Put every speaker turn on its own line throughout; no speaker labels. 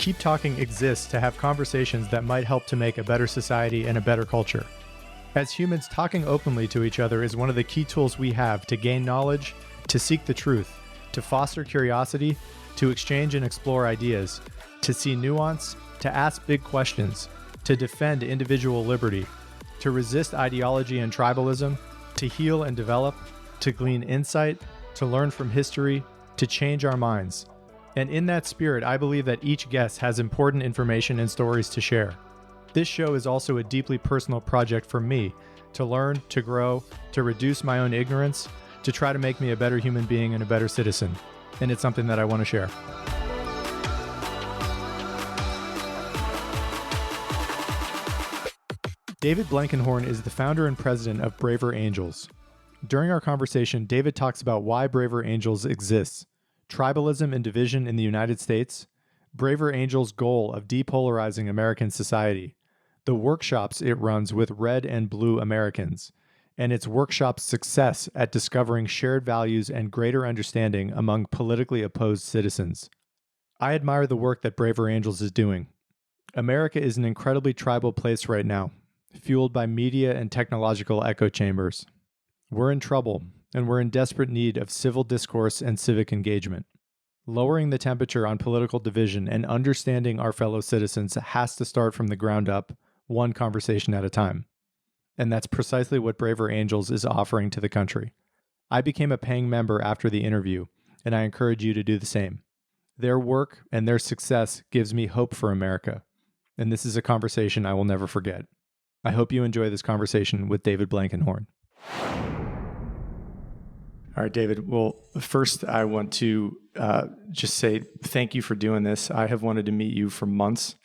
Keep Talking exists to have conversations that might help to make a better society and a better culture. As humans, talking openly to each other is one of the key tools we have to gain knowledge, to seek the truth, to foster curiosity, to exchange and explore ideas, to see nuance, to ask big questions, to defend individual liberty, to resist ideology and tribalism, to heal and develop, to glean insight, to learn from history, to change our minds. And in that spirit, I believe that each guest has important information and stories to share. This show is also a deeply personal project for me to learn, to grow, to reduce my own ignorance, to try to make me a better human being and a better citizen. And it's something that I want to share. David Blankenhorn is the founder and president of Braver Angels. During our conversation, David talks about why Braver Angels exists, tribalism and division in the United States, Braver Angels' goal of depolarizing American society, the workshops it runs with red and blue Americans, and its workshop's success at discovering shared values and greater understanding among politically opposed citizens. I admire the work that Braver Angels is doing. America is an incredibly tribal place right now, fueled by media and technological echo chambers. We're in trouble, and we're in desperate need of civil discourse and civic engagement. Lowering the temperature on political division and understanding our fellow citizens has to start from the ground up, one conversation at a time. And that's precisely what Braver Angels is offering to the country. I became a paying member after the interview, and I encourage you to do the same. Their work and their success gives me hope for America, and this is a conversation I will never forget. I hope you enjoy this conversation with David Blankenhorn. All right, David. Well, first I want to just say thank you for doing this. I have wanted to meet you for months.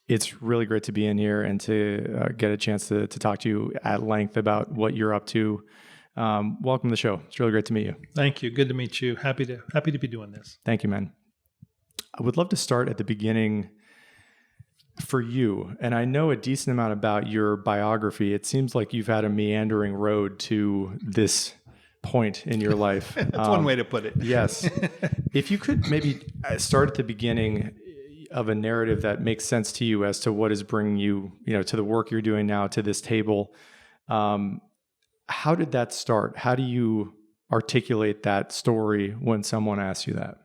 It's really great to be in here and to get a chance to talk to you at length about what you're up to. Welcome to the show. It's really great to meet you.
Thank you. Good to meet you. Happy to be doing this.
Thank you, man. I would love to start at the beginning for you. And I know a decent amount about your biography. It seems like you've had a meandering road to this point in your life.
That's one way to put it.
Yes. If you could maybe start at the beginning of a narrative that makes sense to you as to what is bringing you, to the work you're doing now, to this table. How did that start? How do you articulate that story when someone asks you that?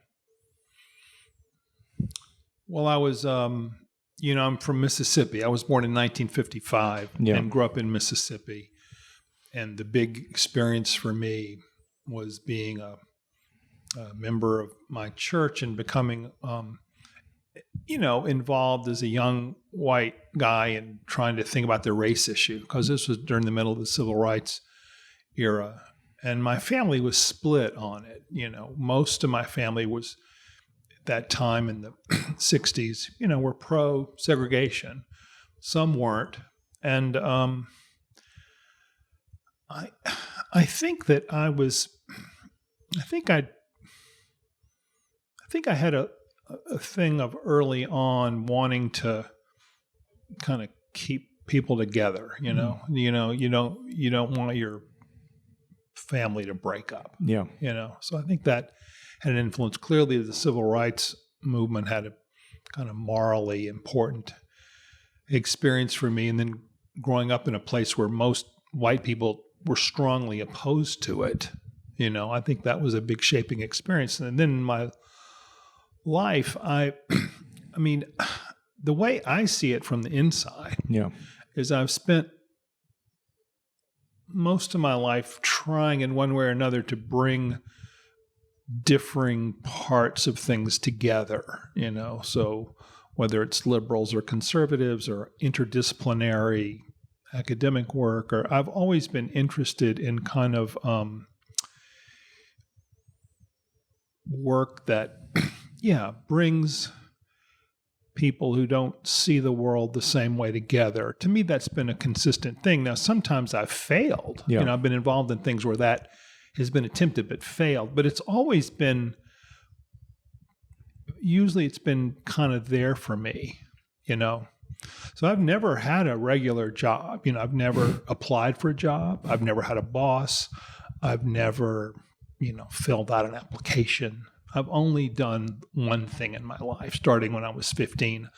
Well, I was, I'm from Mississippi. I was born in 1955 and grew up in Mississippi. And the big experience for me was being a member of my church and becoming, involved as a young white guy and trying to think about the race issue, because this was during the middle of the civil rights era. And my family was split on it. Most of my family was at that time in the 60s, were pro-segregation. Some weren't. And I think that I had a thing of early on wanting to kind of keep people together, you don't want your family to break up.
Yeah.
So I think that had an influence. Clearly the civil rights movement had a kind of morally important experience for me. And then growing up in a place where most white people were strongly opposed to it, I think that was a big shaping experience. And then in my life, I mean, the way I see it from the inside is I've spent most of my life trying in one way or another to bring differing parts of things together, so whether it's liberals or conservatives or interdisciplinary academic work, or I've always been interested in kind of work that, brings people who don't see the world the same way together. To me, that's been a consistent thing. Now, sometimes I've failed. I've been involved in things where that has been attempted but failed. But it's always been, usually it's been kind of there for me, So I've never had a regular job. I've never applied for a job. I've never had a boss. I've never, filled out an application. I've only done one thing in my life, starting when I was 15.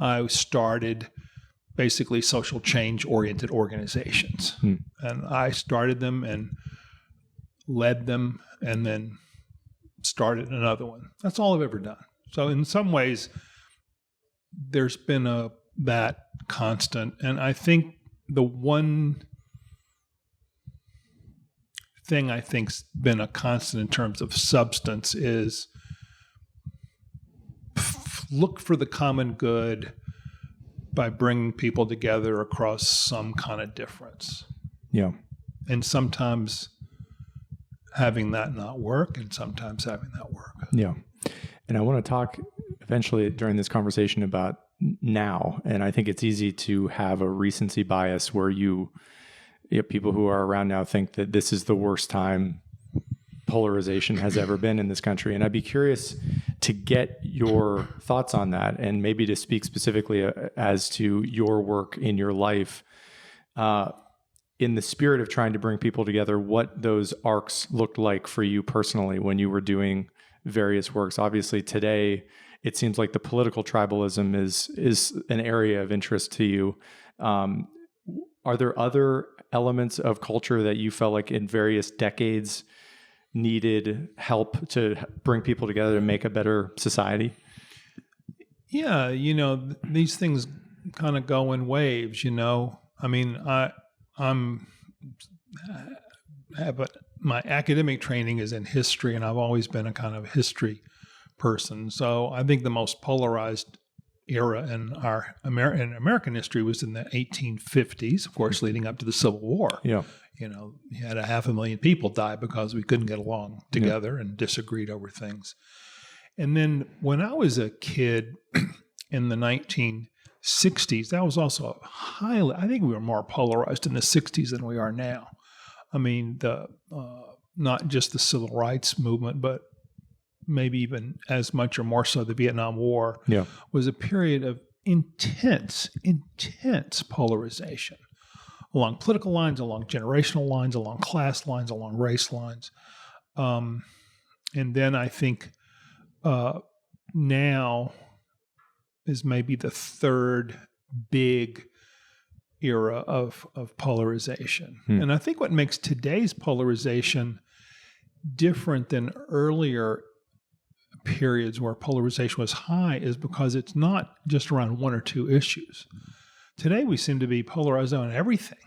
I started basically social change-oriented organizations. And I started them and led them and then started another one. That's all I've ever done. So in some ways, there's been that constant. And I think the one thing I think's been a constant in terms of substance is look for the common good by bringing people together across some kind of difference.
Yeah.
And sometimes having that not work and sometimes having that work.
Yeah. And I want to talk eventually during this conversation about now. And I think it's easy to have a recency bias where people who are around now think that this is the worst time polarization has ever been in this country. And I'd be curious to get your thoughts on that, and maybe to speak specifically as to your work in your life, in the spirit of trying to bring people together, what those arcs looked like for you personally when you were doing various works. Obviously today, it seems like the political tribalism is an area of interest to you. Are there other elements of culture that you felt like in various decades needed help to bring people together to make a better society?
Yeah, these things kind of go in waves, I mean, my academic training is in history, and I've always been a kind of history person. So I think the most polarized era in American history was in the 1850s, of course, leading up to the Civil War.
Yeah.
You had 500,000 people die because we couldn't get along together and disagreed over things. And then when I was a kid in the 1960s, that was also I think we were more polarized in the 60s than we are now. I mean, not just the civil rights movement, but maybe even as much or more so the Vietnam War was a period of intense polarization along political lines, along generational lines, along class lines, along race lines. And then I think now is maybe the third big era of polarization. And I think what makes today's polarization different than earlier periods where polarization was high is because it's not just around one or two issues. Today we seem to be polarized on everything.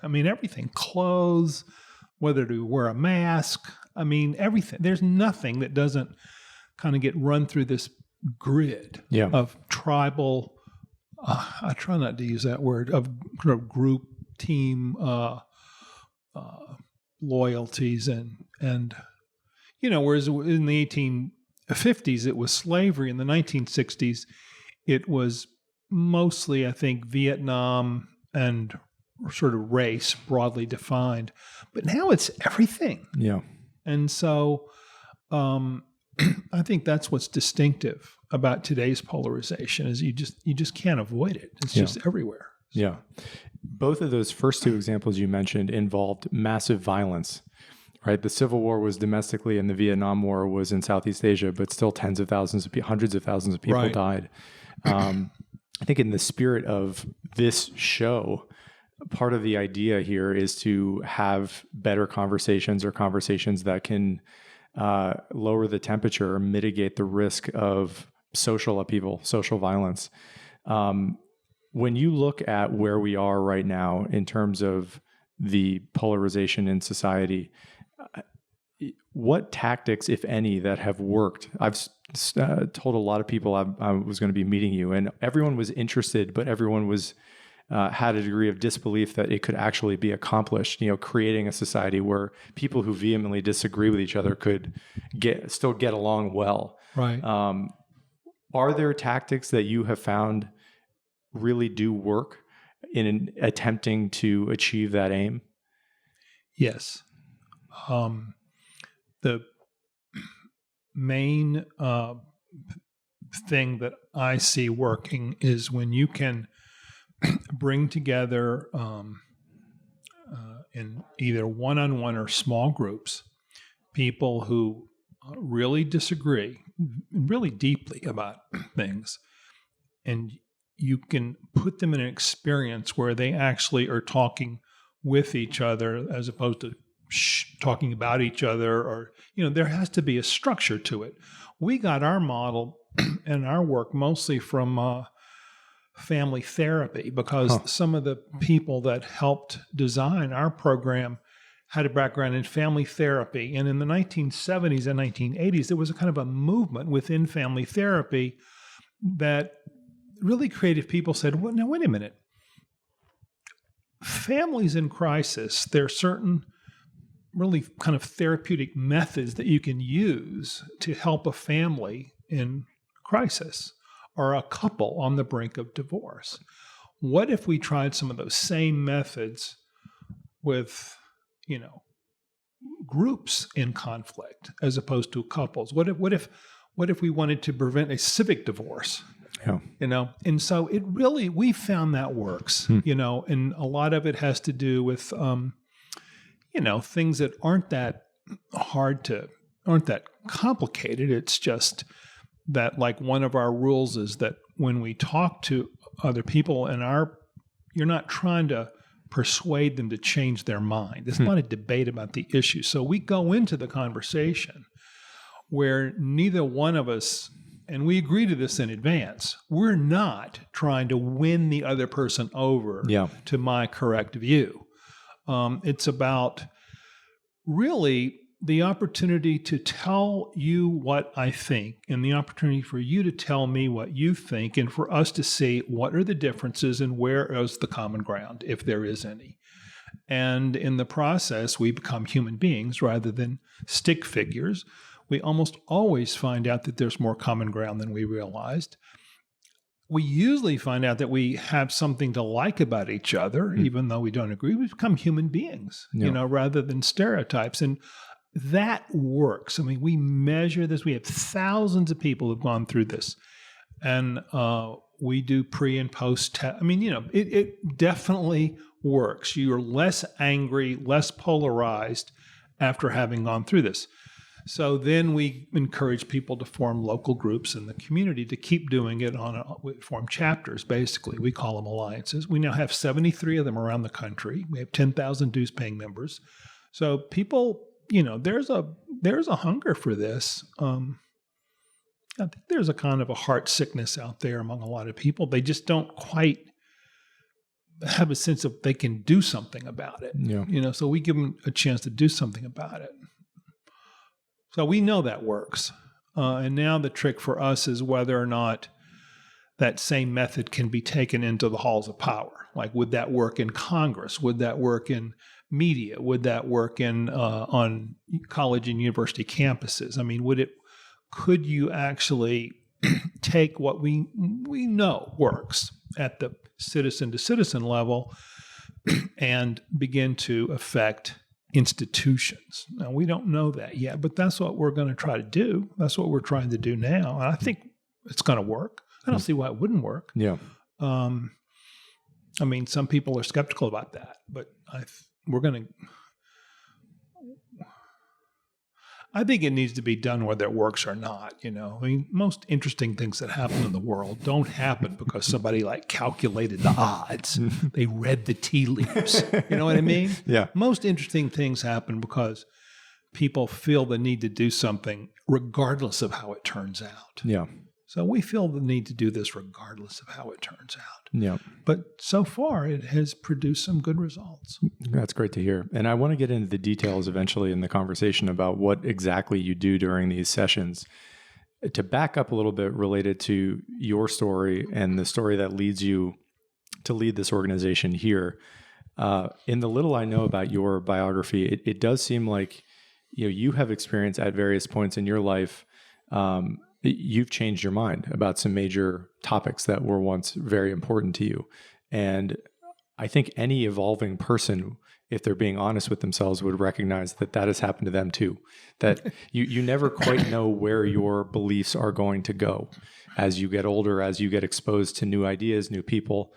I mean, everything. Clothes, whether to wear a mask, I mean, everything. There's nothing that doesn't kind of get run through this grid of tribal, I try not to use that word, of group, team loyalties and whereas in the 1850s it was slavery, in the 1960s it was mostly, I think, Vietnam and sort of race broadly defined, but now it's everything.
Yeah.
And so I think that's what's distinctive about today's polarization is you just can't avoid it. It's just everywhere.
Yeah. Both of those first two examples you mentioned involved massive violence, right? The Civil War was domestically and the Vietnam War was in Southeast Asia, but still hundreds of thousands of people died. I think in the spirit of this show, part of the idea here is to have better conversations or conversations that can lower the temperature or mitigate the risk of social upheaval, social violence. When you look at where we are right now in terms of the polarization in society, what tactics, if any, that have worked? I've told a lot of people I was going to be meeting you, and everyone was interested, but everyone was had a degree of disbelief that it could actually be accomplished. Creating a society where people who vehemently disagree with each other could still get along well.
Right.
Are there tactics that you have found really do work in attempting to achieve that aim?
Yes. The main thing that I see working is when you can bring together in either one-on-one or small groups, people who really disagree really deeply about things, and you can put them in an experience where they actually are talking with each other as opposed to talking about each other, or, there has to be a structure to it. We got our model and our work mostly from family therapy, because some of the people that helped design our program had a background in family therapy. And in the 1970s and 1980s, there was a kind of a movement within family therapy that really creative people said, well, now, wait a minute. Families in crisis, there are certain really kind of therapeutic methods that you can use to help a family in crisis or a couple on the brink of divorce. What if we tried some of those same methods with, groups in conflict as opposed to couples? What if we wanted to prevent a civic divorce?
Yeah.
And so we found that works, and a lot of it has to do with, things that aren't that aren't that complicated. It's just that, like, one of our rules is that when we talk to other people you're not trying to persuade them to change their mind. It's not a debate about the issue. So we go into the conversation where neither one of us, and we agree to this in advance, we're not trying to win the other person over to my correct view. It's about really the opportunity to tell you what I think, and the opportunity for you to tell me what you think, and for us to see what are the differences and where is the common ground, if there is any. And in the process, we become human beings rather than stick figures. We almost always find out that there's more common ground than we realized. We usually find out that we have something to like about each other, even though we don't agree. We become human beings, rather than stereotypes. And that works. I mean, we measure this. We have thousands of people who've gone through this. And we do pre and post test. I mean, it definitely works. You're less angry, less polarized after having gone through this. So then we encourage people to form local groups in the community to keep doing it we form chapters, basically. We call them alliances. We now have 73 of them around the country. We have 10,000 dues-paying members. So people, there's a hunger for this. I think there's a kind of a heart sickness out there among a lot of people. They just don't quite have a sense of they can do something about it. Yeah. So we give them a chance to do something about it. So we know that works. And now the trick for us is whether or not that same method can be taken into the halls of power. Like, would that work in Congress? Would that work in media? Would that work on college and university campuses? I mean, could you actually take what we know works at the citizen-to-citizen level and begin to affect institutions? Now, we don't know that yet, but that's what we're going to try to do. That's what we're trying to do now. And I think it's going to work. I don't see why it wouldn't work.
Yeah.
I mean, some people are skeptical about that, but I think it needs to be done whether it works or not. I mean, most interesting things that happen in the world don't happen because somebody calculated the odds. They read the tea leaves. You know what I mean?
Yeah.
Most interesting things happen because people feel the need to do something regardless of how it turns out.
Yeah.
So we feel the need to do this regardless of how it turns out.
Yeah.
But so far, it has produced some good results.
That's great to hear. And I want to get into the details eventually in the conversation about what exactly you do during these sessions. To back up a little bit related to your story and the story that leads you to lead this organization here, in the little I know about your biography, it does seem like you have experience at various points in your life. You've changed your mind about some major topics that were once very important to you. And I think any evolving person, if they're being honest with themselves, would recognize that has happened to them too. That you never quite know where your beliefs are going to go as you get older, as you get exposed to new ideas, new people.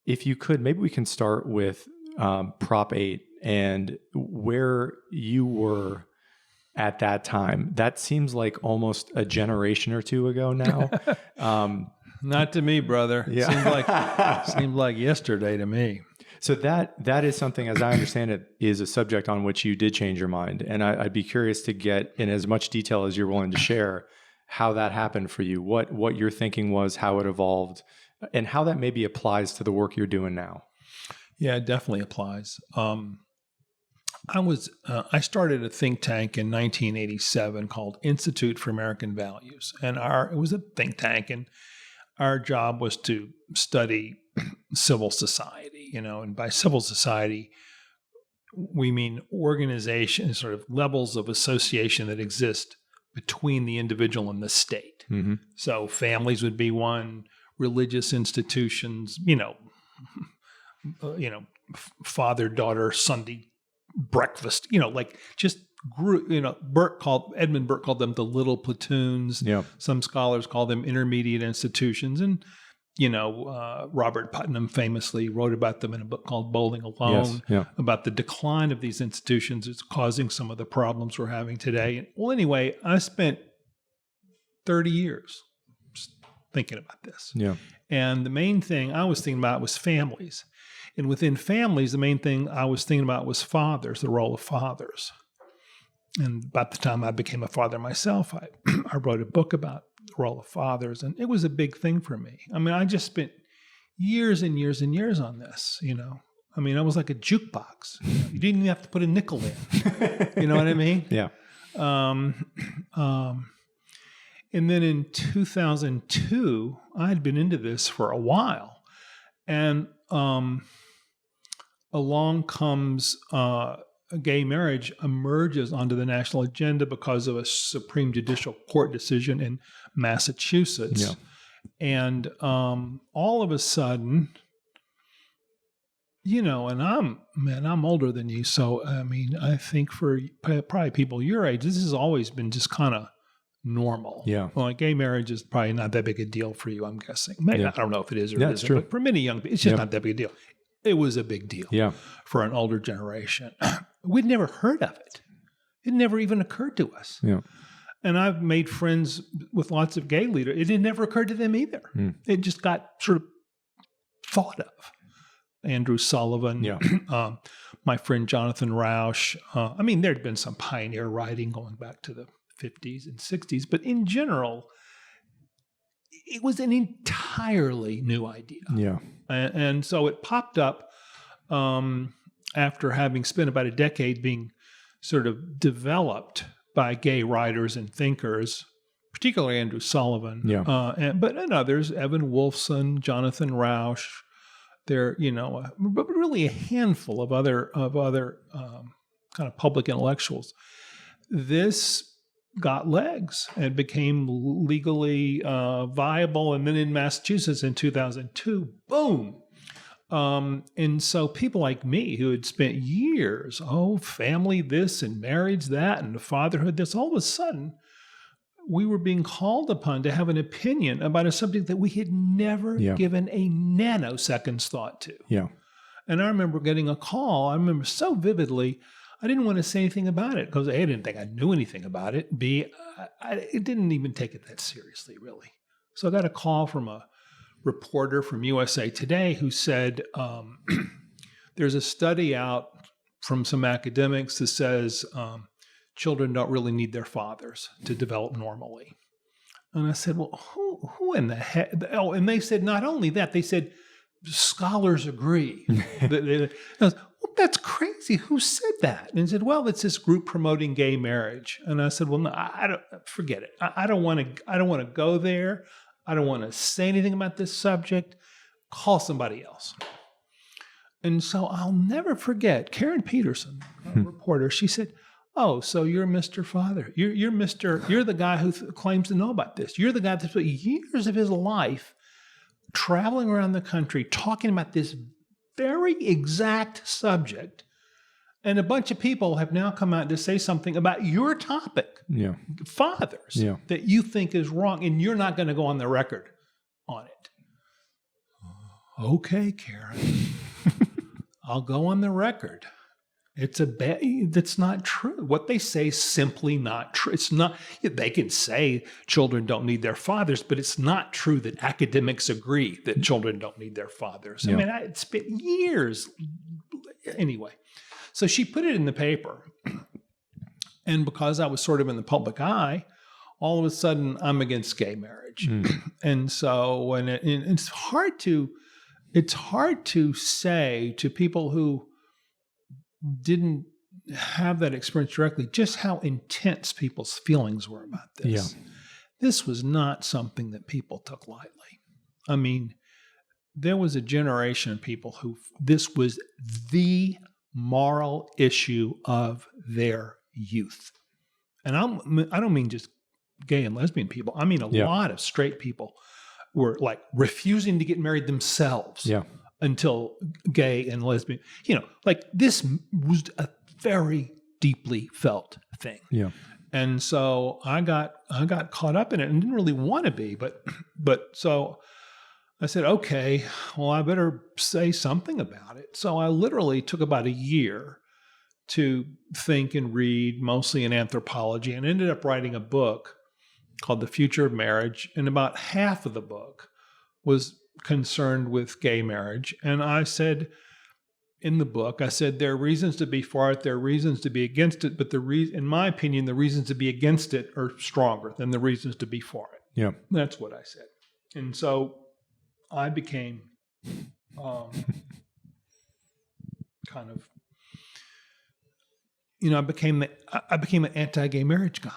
If you could, maybe we can start with Prop 8 and where you were at that time. That seems like almost a generation or two ago now.
Not to me, brother.
Yeah.
Seemed like yesterday to me.
So that is something, as I understand it, is a subject on which you did change your mind. And I'd be curious to get in as much detail as you're willing to share how that happened for you, what your thinking was, how it evolved, and how that maybe applies to the work you're doing now.
Yeah, it definitely applies. I started a think tank in 1987 called Institute for American Values, and it was a think tank, and our job was to study civil society, and by civil society, we mean organization, sort of levels of association that exist between the individual and the state.
Mm-hmm.
So families would be one, religious institutions, father, daughter, Sunday breakfast, like just grew, Edmund Burke called them the little platoons.
Yeah.
Some scholars call them intermediate institutions. And, Robert Putnam famously wrote about them in a book called Bowling Alone, about the decline of these institutions. It's causing some of the problems we're having today. Well, anyway, I spent 30 years thinking about this.
Yeah.
And the main thing I was thinking about was families. And within families, the main thing I was thinking about was fathers, the role of fathers. And about the time I became a father myself, I wrote a book about the role of fathers, and it was a big thing for me. I mean, I just spent years and years and years on this, I mean, I was like a jukebox. You didn't even have to put a nickel in. You know what I mean?
Yeah.
And then in 2002, I had been into this for a while, and along comes gay marriage emerges onto the national agenda because of a Supreme Judicial Court decision in Massachusetts.
Yeah.
And all of a sudden, and I'm older than you. So, I mean, I think for probably people your age, this has always been just kind of normal.
Yeah.
Well, gay marriage is probably not that big a deal for you, I'm guessing. Maybe, I don't know if it is or it isn't.
True.
But for many young people, it's just not that big a deal. It was a big deal for an older generation. We'd never heard of it. It never even occurred to us.
Yeah.
And I've made friends with lots of gay leaders. It had never occurred to them either. It just got sort of thought of. Andrew Sullivan, my friend Jonathan Rausch. I mean, there'd been some pioneer writing going back to the 50s and 60s, but in general, it was an entirely new idea.
Yeah.
And so it popped up after having spent about a decade being sort of developed by gay writers and thinkers, particularly Andrew Sullivan, but others, Evan Wolfson, Jonathan Rausch. There, but really a handful of other kind of public intellectuals. This got legs and became legally viable. And then in Massachusetts in 2002, boom. And so people like me who had spent years, family this and marriage that and fatherhood this, all of a sudden we were being called upon to have an opinion about a subject that we had never given a nanosecond's thought to.
Yeah.
And I remember getting a call. I remember so vividly. I didn't want to say anything about it because A, I didn't think I knew anything about it. B, I didn't even take it that seriously, really. So I got a call from a reporter from USA Today who said, there's a study out from some academics that says children don't really need their fathers to develop normally. And I said, well, who in the heck? Oh, and they said, not only that, they said, scholars agree. I was, well, that's crazy. Who said that? And he said, well, it's this group promoting gay marriage. And I said, well, no, I don't, forget it. I don't want to go there. I don't want to say anything about this subject. Call somebody else. And so I'll never forget Karen Peterson, a reporter. She said, oh, so you're Mr. Father. You're the guy who claims to know about this. You're the guy that spent years of his life traveling around the country talking about this very exact subject. And a bunch of people have now come out to say something about your topic, fathers, that you think is wrong, and you're not going to go on the record on it. Okay, Karen, I'll go on the record. That's not true. What they say is simply not true. It's not, they can say children don't need their fathers, but it's not true that academics agree that children don't need their fathers.
Yeah.
I mean, it's been years. Anyway, so she put it in the paper. And because I was sort of in the public eye, all of a sudden I'm against gay marriage. And so it's hard to say to people who didn't have that experience directly just how intense people's feelings were about this.
Yeah.
This was not something that people took lightly. I mean, there was a generation of people who this was the moral issue of their youth. And I don't mean just gay and lesbian people. I mean a lot of straight people were like refusing to get married themselves.
Yeah.
Until gay and lesbian, like this was a very deeply felt thing.
Yeah.
And so I got caught up in it and didn't really want to be, but so I said, okay, well, I better say something about it. So I literally took about a year to think and read, mostly in anthropology, and ended up writing a book called The Future of Marriage. And about half of the book was concerned with gay marriage. And I said in the book, there are reasons to be for it, there are reasons to be against it, but in my opinion, the reasons to be against it are stronger than the reasons to be for it.
Yeah.
That's what I said. And so I became kind of, I became an anti-gay marriage guy.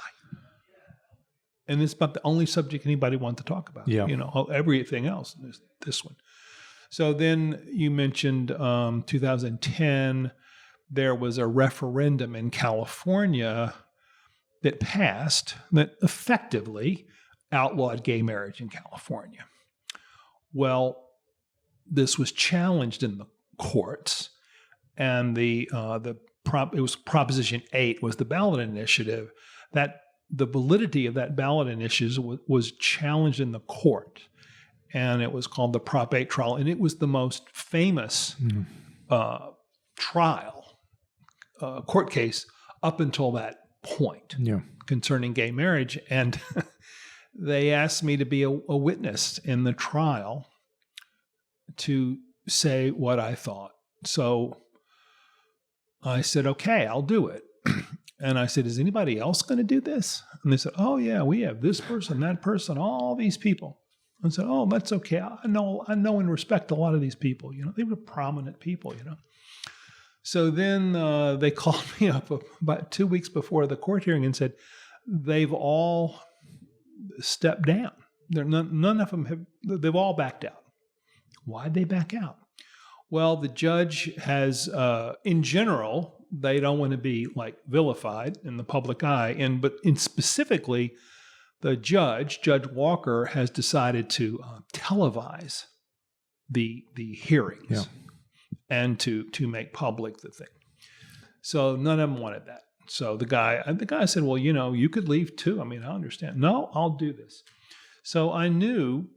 And it's about the only subject anybody wanted to talk about.
Yeah.
Everything else is this one. So then you mentioned 2010, there was a referendum in California that passed that effectively outlawed gay marriage in California. Well, this was challenged in the courts, and it was Proposition 8 was the ballot initiative that the validity of that ballot initiative was challenged in the court, and it was called the Prop 8 trial, and it was the most famous court case up until that point concerning gay marriage. And they asked me to be a witness in the trial to say what I thought. So I said, okay, I'll do it. And I said, is anybody else going to do this? And they said, oh, yeah, we have this person, that person, all these people. I said, oh, that's okay. I know and respect a lot of these people. They were prominent people, So then they called me up about 2 weeks before the court hearing and said, they've all stepped down. None of them they've all backed out. Why'd they back out? Well, the judge has, in general, they don't want to be like vilified in the public eye. But specifically, the Judge Walker, has decided to televise the hearings and to make public the thing. So none of them wanted that. So the guy said, well, you could leave too. I mean, I understand. No, I'll do this. So I knew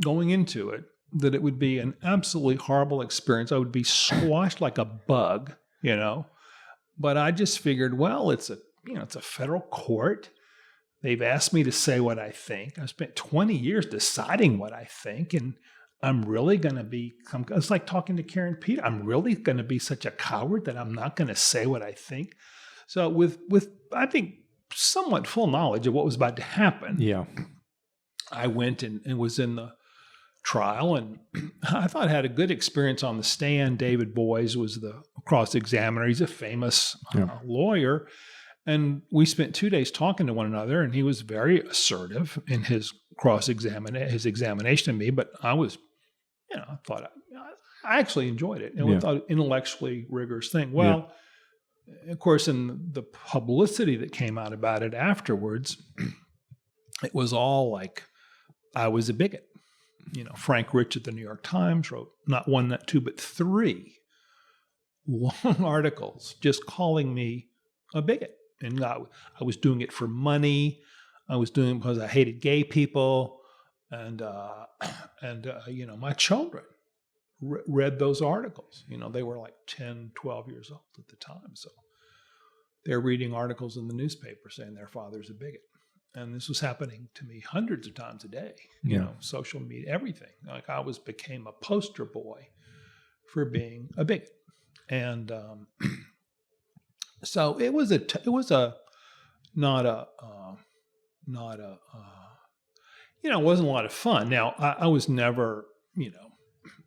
going into it that it would be an absolutely horrible experience. I would be squashed like a bug, But I just figured, well, it's a federal court. They've asked me to say what I think. I've spent 20 years deciding what I think, and I'm really going to be, it's like talking to Karen Peter. I'm really going to be such a coward that I'm not going to say what I think. So with I think, somewhat full knowledge of what was about to happen, I went and was in the trial, and I thought I had a good experience on the stand. David Boies was the cross-examiner. He's a famous lawyer. And we spent 2 days talking to one another, and he was very assertive in his examination of me. But I was, I thought I actually enjoyed it. And we thought intellectually rigorous thing. Well, of course, in the publicity that came out about it afterwards, it was all like I was a bigot. Frank Rich at the New York Times wrote not one, not two, but 3 long articles just calling me a bigot. And I was doing it for money. I was doing it because I hated gay people, and my children read those articles. They were like 10, 12 years old at the time. So they're reading articles in the newspaper saying their father's a bigot. And this was happening to me hundreds of times a day, social media, everything. Like I became a poster boy for being a bigot. And so it wasn't a lot of fun. Now I was never,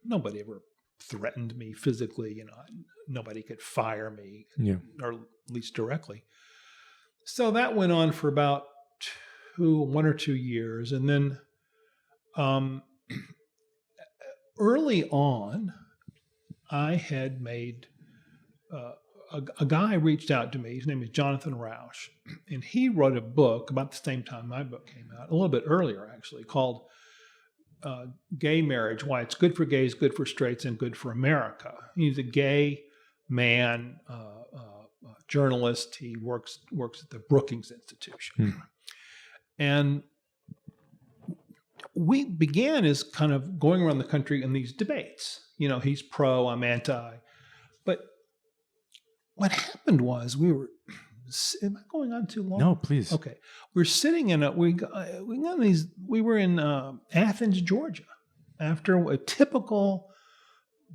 nobody ever threatened me physically, nobody could fire me, or at least directly. So that went on for about 1 or 2 years. And then early on, I had made a guy reached out to me. His name is Jonathan Rausch, and he wrote a book about the same time my book came out, a little bit earlier actually, called Gay Marriage: Why It's Good for Gays, Good for Straights, and Good for America. He's a gay man, journalist. He works at the Brookings Institution. And we began as kind of going around the country in these debates. He's pro, I'm anti. But what happened was am I going on too long?
No, please.
Okay. We're sitting in we were in Athens, Georgia, after a typical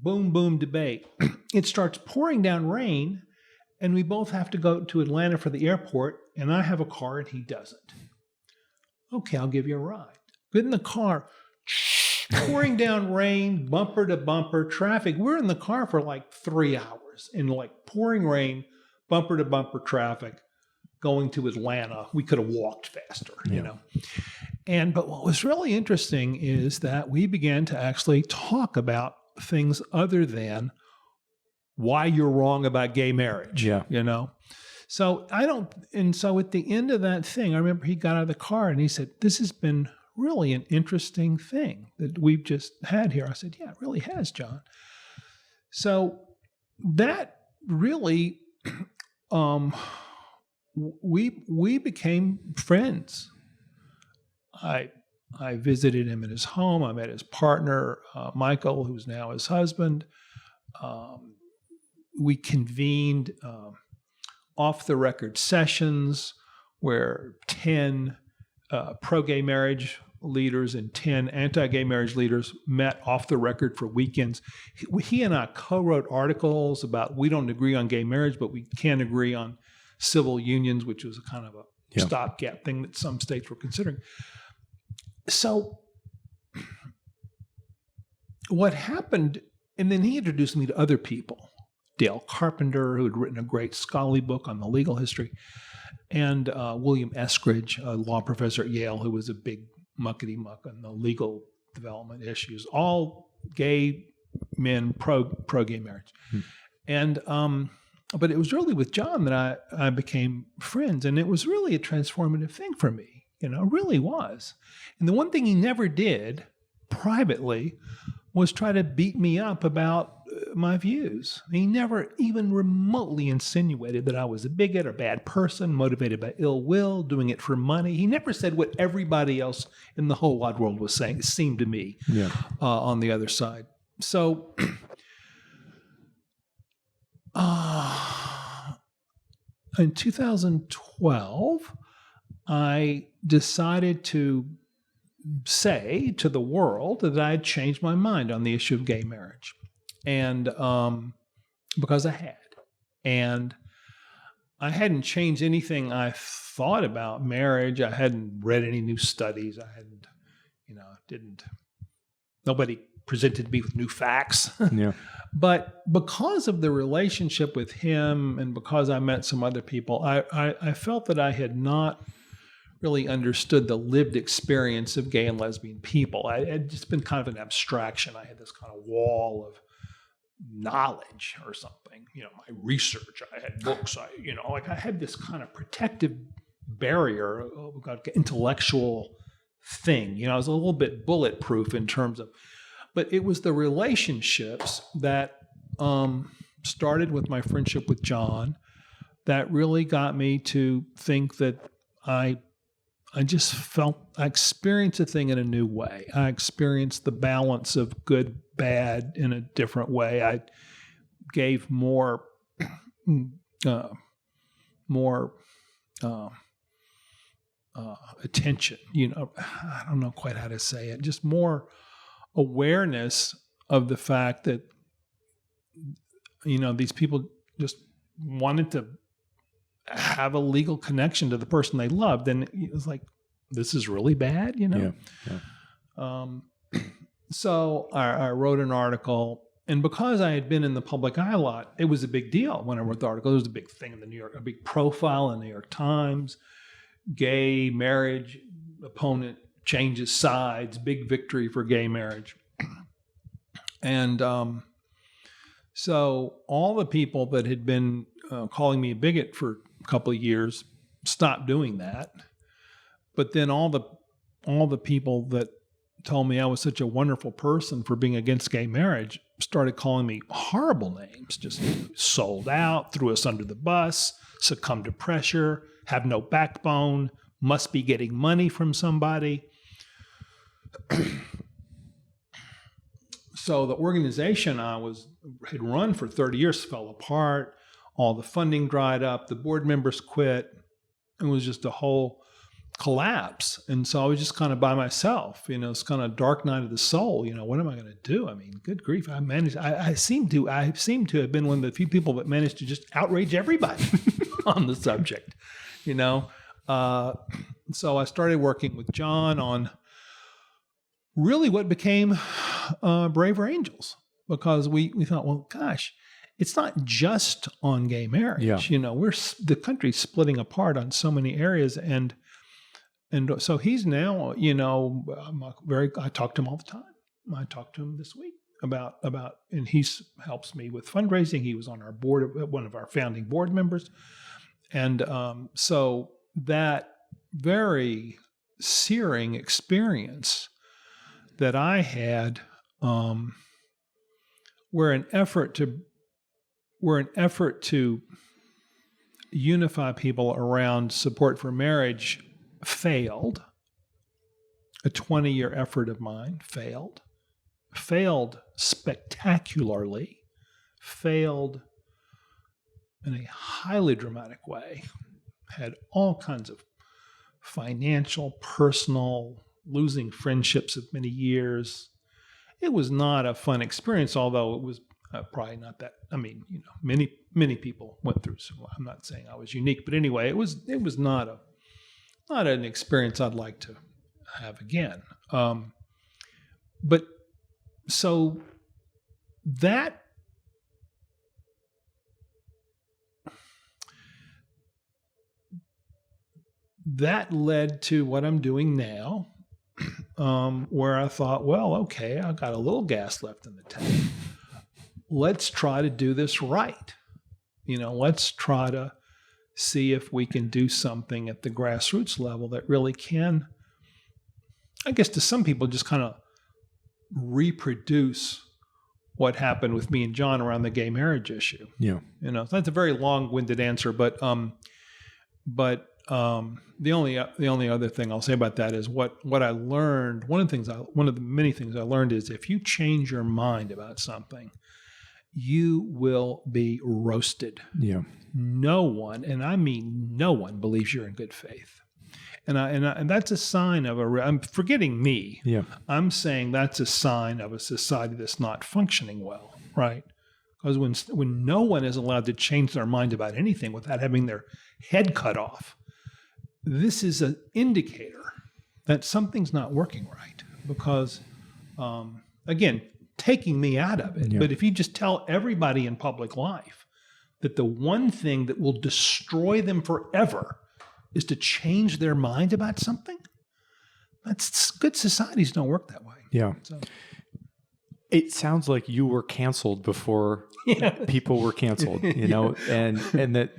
boom, boom debate. It starts pouring down rain, and we both have to go to Atlanta for the airport, and I have a car and he doesn't. Okay, I'll give you a ride. Get in the car, pouring down rain, bumper to bumper traffic. We're in the car for like 3 hours in like pouring rain, bumper to bumper traffic, going to Atlanta. We could have walked faster, But what was really interesting is that we began to actually talk about things other than why you're wrong about gay marriage. So so at the end of that thing, I remember he got out of the car and he said, "This has been really an interesting thing that we've just had here." I said, "Yeah, it really has, John." So that really, we became friends. I visited him at his home. I met his partner, Michael, who's now his husband. We convened off-the-record sessions where 10 pro-gay marriage leaders and 10 anti-gay marriage leaders met off the record for weekends. He and I co-wrote articles about we don't agree on gay marriage, but we can agree on civil unions, which was a kind of a stopgap thing that some states were considering. So what happened, and then he introduced me to other people. Dale Carpenter, who had written a great scholarly book on the legal history, and William Eskridge, a law professor at Yale, who was a big muckety-muck on the legal development issues, all gay men pro-gay marriage. And but it was really with John that I became friends, and it was really a transformative thing for me. It really was. And the one thing he never did privately was try to beat me up about my views. He never even remotely insinuated that I was a bigot or bad person, motivated by ill will, doing it for money. He never said what everybody else in the whole wide world was saying. It seemed to me on the other side. So in 2012, I decided to say to the world that I had changed my mind on the issue of gay marriage. And because I had. And I hadn't changed anything I thought about marriage. I hadn't read any new studies. I hadn't, nobody presented me with new facts. But because of the relationship with him and because I met some other people, I felt that I had not really understood the lived experience of gay and lesbian people. I had just been kind of an abstraction. I had this kind of wall of knowledge or something, my research, I had books, I had this kind of protective barrier, intellectual thing, I was a little bit bulletproof in terms of, but it was the relationships that started with my friendship with John that really got me to think that I I just felt I experienced a thing in a new way. I experienced the balance of good, bad in a different way. I gave more attention. I don't know quite how to say it. Just more awareness of the fact that these people just wanted to have a legal connection to the person they loved, and it was like, this is really bad,
Yeah.
So I wrote an article, and because I had been in the public eye a lot, it was a big deal when I wrote the article. It was a big thing in a big profile in the New York Times. Gay marriage opponent changes sides, big victory for gay marriage. And so all the people that had been calling me a bigot for a couple of years stopped doing that. But then all the people that told me I was such a wonderful person for being against gay marriage started calling me horrible names, just sold out, threw us under the bus, succumbed to pressure, have no backbone, must be getting money from somebody. So the organization I had run for 30 years fell apart. All the funding dried up. The board members quit. It was just a whole collapse. And so I was just kind of by myself. It's kind of dark night of the soul. What am I going to do? I mean, good grief. I seem to have been one of the few people that managed to just outrage everybody on the subject. So I started working with John on really what became Braver Angels, because we thought, well, gosh, it's not just on gay marriage.
Yeah.
The country's splitting apart on so many areas, and so he's now, I talk to him all the time. I talked to him this week about, and he helps me with fundraising. He was on our board, one of our founding board members, and so that very searing experience that I had, where an effort to unify people around support for marriage failed. A 20-year effort of mine failed spectacularly, failed in a highly dramatic way, had all kinds of financial, personal, losing friendships of many years. It was not a fun experience, although it was probably not that. I mean, many people went through. So I'm not saying I was unique, but anyway, it was not an experience I'd like to have again. But so that led to what I'm doing now. Where I thought, well, okay, I got a little gas left in the tank. Let's try to do this right. Let's try to see if we can do something at the grassroots level that really can, I guess to some people, just kind of reproduce what happened with me and John around the gay marriage issue.
Yeah.
So that's a very long-winded answer, but the only other thing I'll say about that is what I learned. One of the many things I learned is if you change your mind about something, you will be roasted.
Yeah.
No one, and I mean no one, believes you're in good faith. And that's a sign of I'm forgetting me.
Yeah.
I'm saying that's a sign of a society that's not functioning well, right? Because when no one is allowed to change their mind about anything without having their head cut off, this is an indicator that something's not working right. Because, again, taking me out of it.
Yeah.
But if you just tell everybody in public life that the one thing that will destroy them forever is to change their mind about something, that's good. Societies don't work that way.
Yeah.
So.
It sounds like you were canceled before people were canceled, and that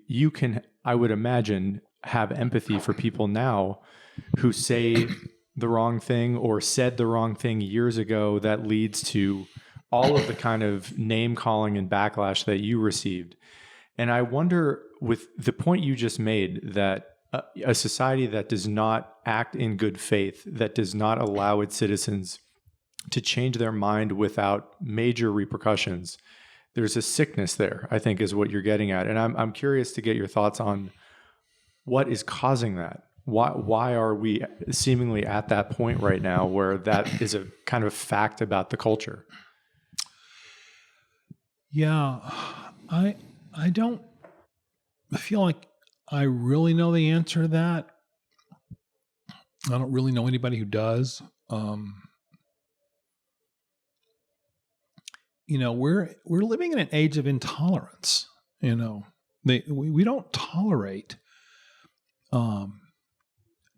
you can, I would imagine, have empathy for people now who say the wrong thing or said the wrong thing years ago that leads to all of the kind of name calling and backlash that you received. And I wonder, with the point you just made, that a society that does not act in good faith, that does not allow its citizens to change their mind without major repercussions, there's a sickness there, I think, is what you're getting at. And I'm curious to get your thoughts on what is causing that. Why are we seemingly at that point right now where that is a kind of fact about the culture?
Yeah, I feel like I really know the answer to that. I don't really know anybody who does. We're living in an age of intolerance. We don't tolerate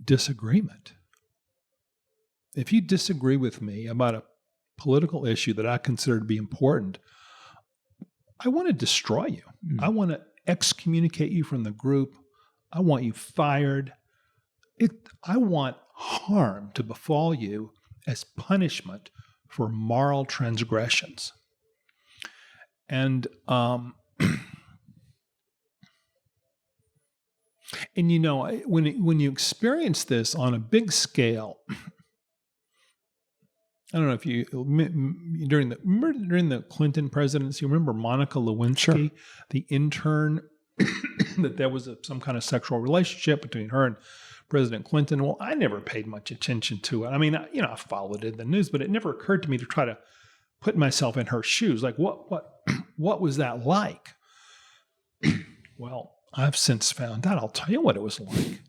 disagreement. If you disagree with me about a political issue that I consider to be important, I want to destroy you. I want to excommunicate you from the group. I want you fired. I want harm to befall you as punishment for moral transgressions. And when you experience this on a big scale, I don't know if you during the Clinton presidency, you remember Monica Lewinsky,
Sure.
the intern, that there was some kind of sexual relationship between her and President Clinton. Well, I never paid much attention to it. I mean, I followed it in the news, but it never occurred to me to try to put myself in her shoes. Like, what was that like? Well, I've since found out. I'll tell you what it was like.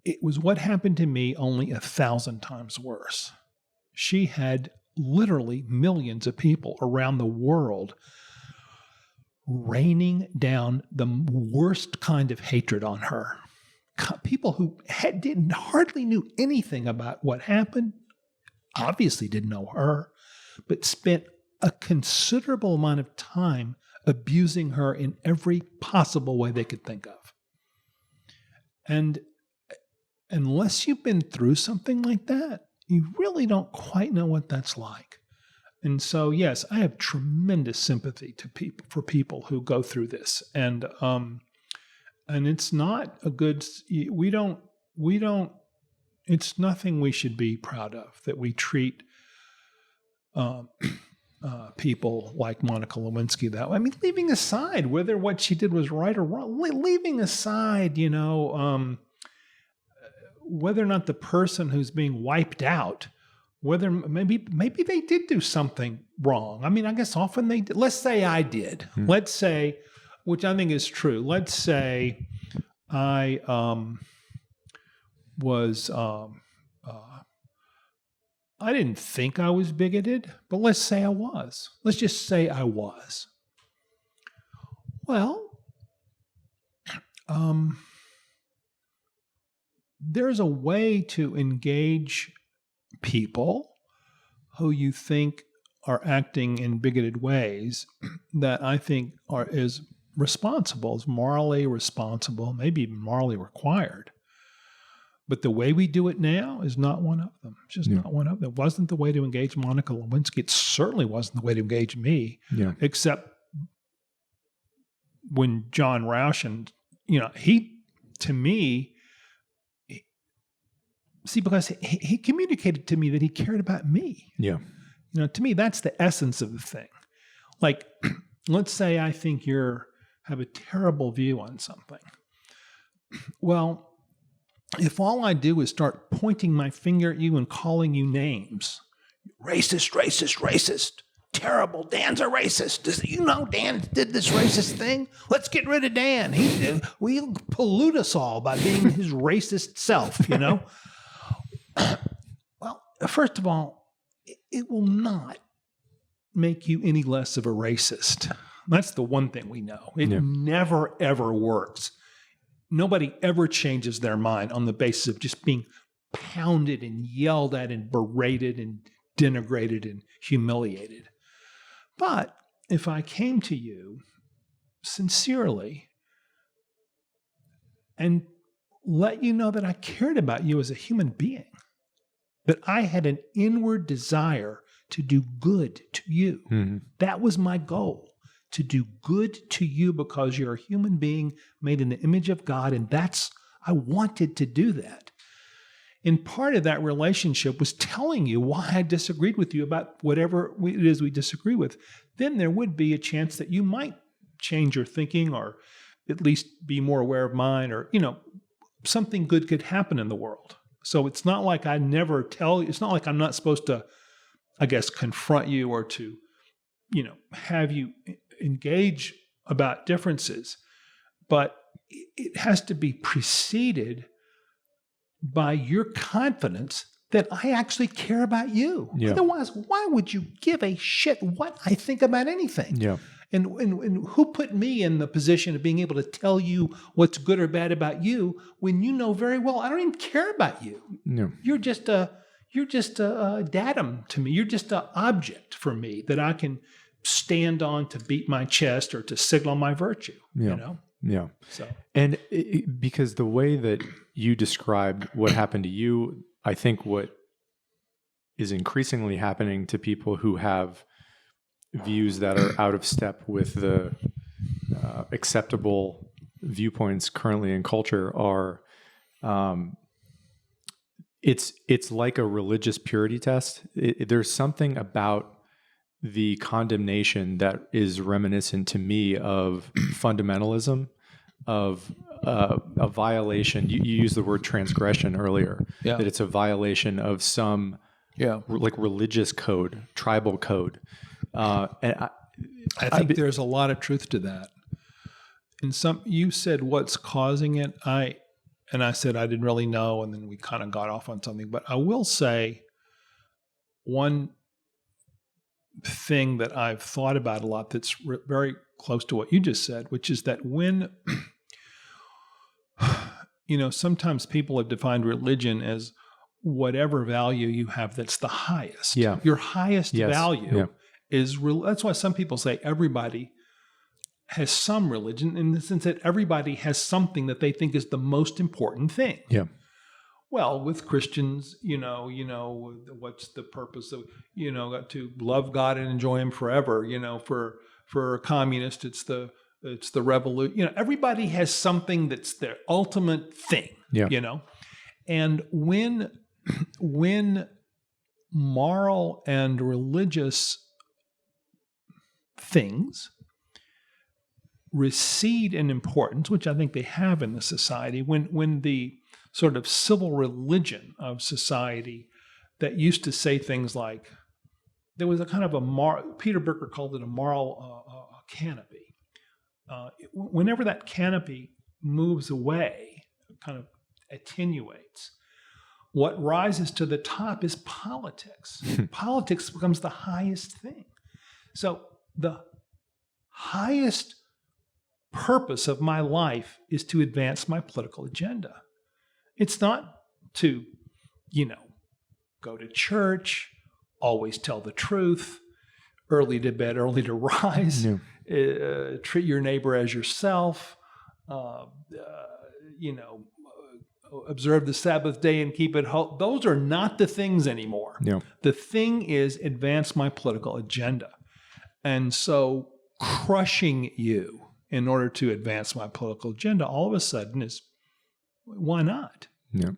It was what happened to me, only 1,000 times worse. She had literally millions of people around the world raining down the worst kind of hatred on her. People who hardly knew anything about what happened, obviously didn't know her, but spent a considerable amount of time abusing her in every possible way they could think of. And unless you've been through something like that, you really don't quite know what that's like. And so, yes, I have tremendous sympathy for people who go through this. And it's not a good, it's nothing we should be proud of, that we treat people like Monica Lewinsky that way. I mean, leaving aside whether what she did was right or wrong, leaving aside, whether or not the person who's being wiped out, whether maybe they did do something wrong. I mean, I guess often they did. Let's say I did. Let's say, which I think is true. Let's say I was, I didn't think I was bigoted, but let's say I was. Let's just say I was. Well, there's a way to engage people who you think are acting in bigoted ways that I think is responsible, is morally responsible, maybe even morally required. But the way we do it now is not one of them. It's just not one of them. It wasn't the way to engage Monica Lewinsky. It certainly wasn't the way to engage me, except when John Roush and, he, to me, because he communicated to me that he cared about me. Yeah. To me, that's the essence of the thing. Like, let's say I think have a terrible view on something. Well, if all I do is start pointing my finger at you and calling you names, racist, racist, racist, terrible, Dan's a racist. Dan did this racist thing. Let's get rid of Dan. We'll pollute us all by being his racist self, Well, first of all, it will not make you any less of a racist. That's the one thing we know. It never, ever works. Nobody ever changes their mind on the basis of just being pounded and yelled at and berated and denigrated and humiliated. But if I came to you sincerely and let you know that I cared about you as a human being, that I had an inward desire to do good to you, that was my goal, to do good to you because you're a human being made in the image of God, and I wanted to do that. And part of that relationship was telling you why I disagreed with you about whatever it is we disagree with. Then there would be a chance that you might change your thinking, or at least be more aware of mine, or, something good could happen in the world. So it's not like I never tell you, it's not like I'm not supposed to, I guess, confront you or to, have you engage about differences. But it has to be preceded by your confidence that I actually care about you.
Yeah.
Otherwise, why would you give a shit what I think about anything?
Yeah.
And who put me in the position of being able to tell you what's good or bad about you when you know very well I don't even care about you?
No.
You're just a datum to me. You're just an object for me that I can stand on to beat my chest or to signal my virtue.
Yeah. Yeah.
So,
and because the way that you described what happened to you, I think what is increasingly happening to people who have views that are out of step with the acceptable viewpoints currently in culture are, it's like a religious purity test. There's something about the condemnation that is reminiscent to me of fundamentalism, of a violation. You used the word transgression earlier, that it's a violation of some like religious code, tribal code. And
I think there's a lot of truth to that. And you said what's causing it. I said I didn't really know, and then we kind of got off on something. But I will say one thing that I've thought about a lot that's very close to what you just said, which is that when, sometimes people have defined religion as whatever value you have that's the highest.
Yeah.
Your highest value is real. That's why some people say everybody has some religion, in the sense that everybody has something that they think is the most important thing.
Yeah.
Well, with Christians, what's the purpose of, to love God and enjoy Him forever. For a communist, it's the revolution. Everybody has something that's their ultimate thing.
Yeah.
And when moral and religious things recede in importance, which I think they have in the society, when the sort of civil religion of society that used to say things like, there was a kind of Peter Bricker called it a moral canopy. Whenever that canopy moves away, kind of attenuates, what rises to the top is politics. Politics becomes the highest thing. So the highest purpose of my life is to advance my political agenda. It's not to, go to church, always tell the truth, early to bed, early to rise, treat your neighbor as yourself, observe the Sabbath day and keep it holy. Those are not the things anymore.
Yeah.
The thing is advance my political agenda. And so crushing you in order to advance my political agenda all of a sudden is, why not?
Yeah.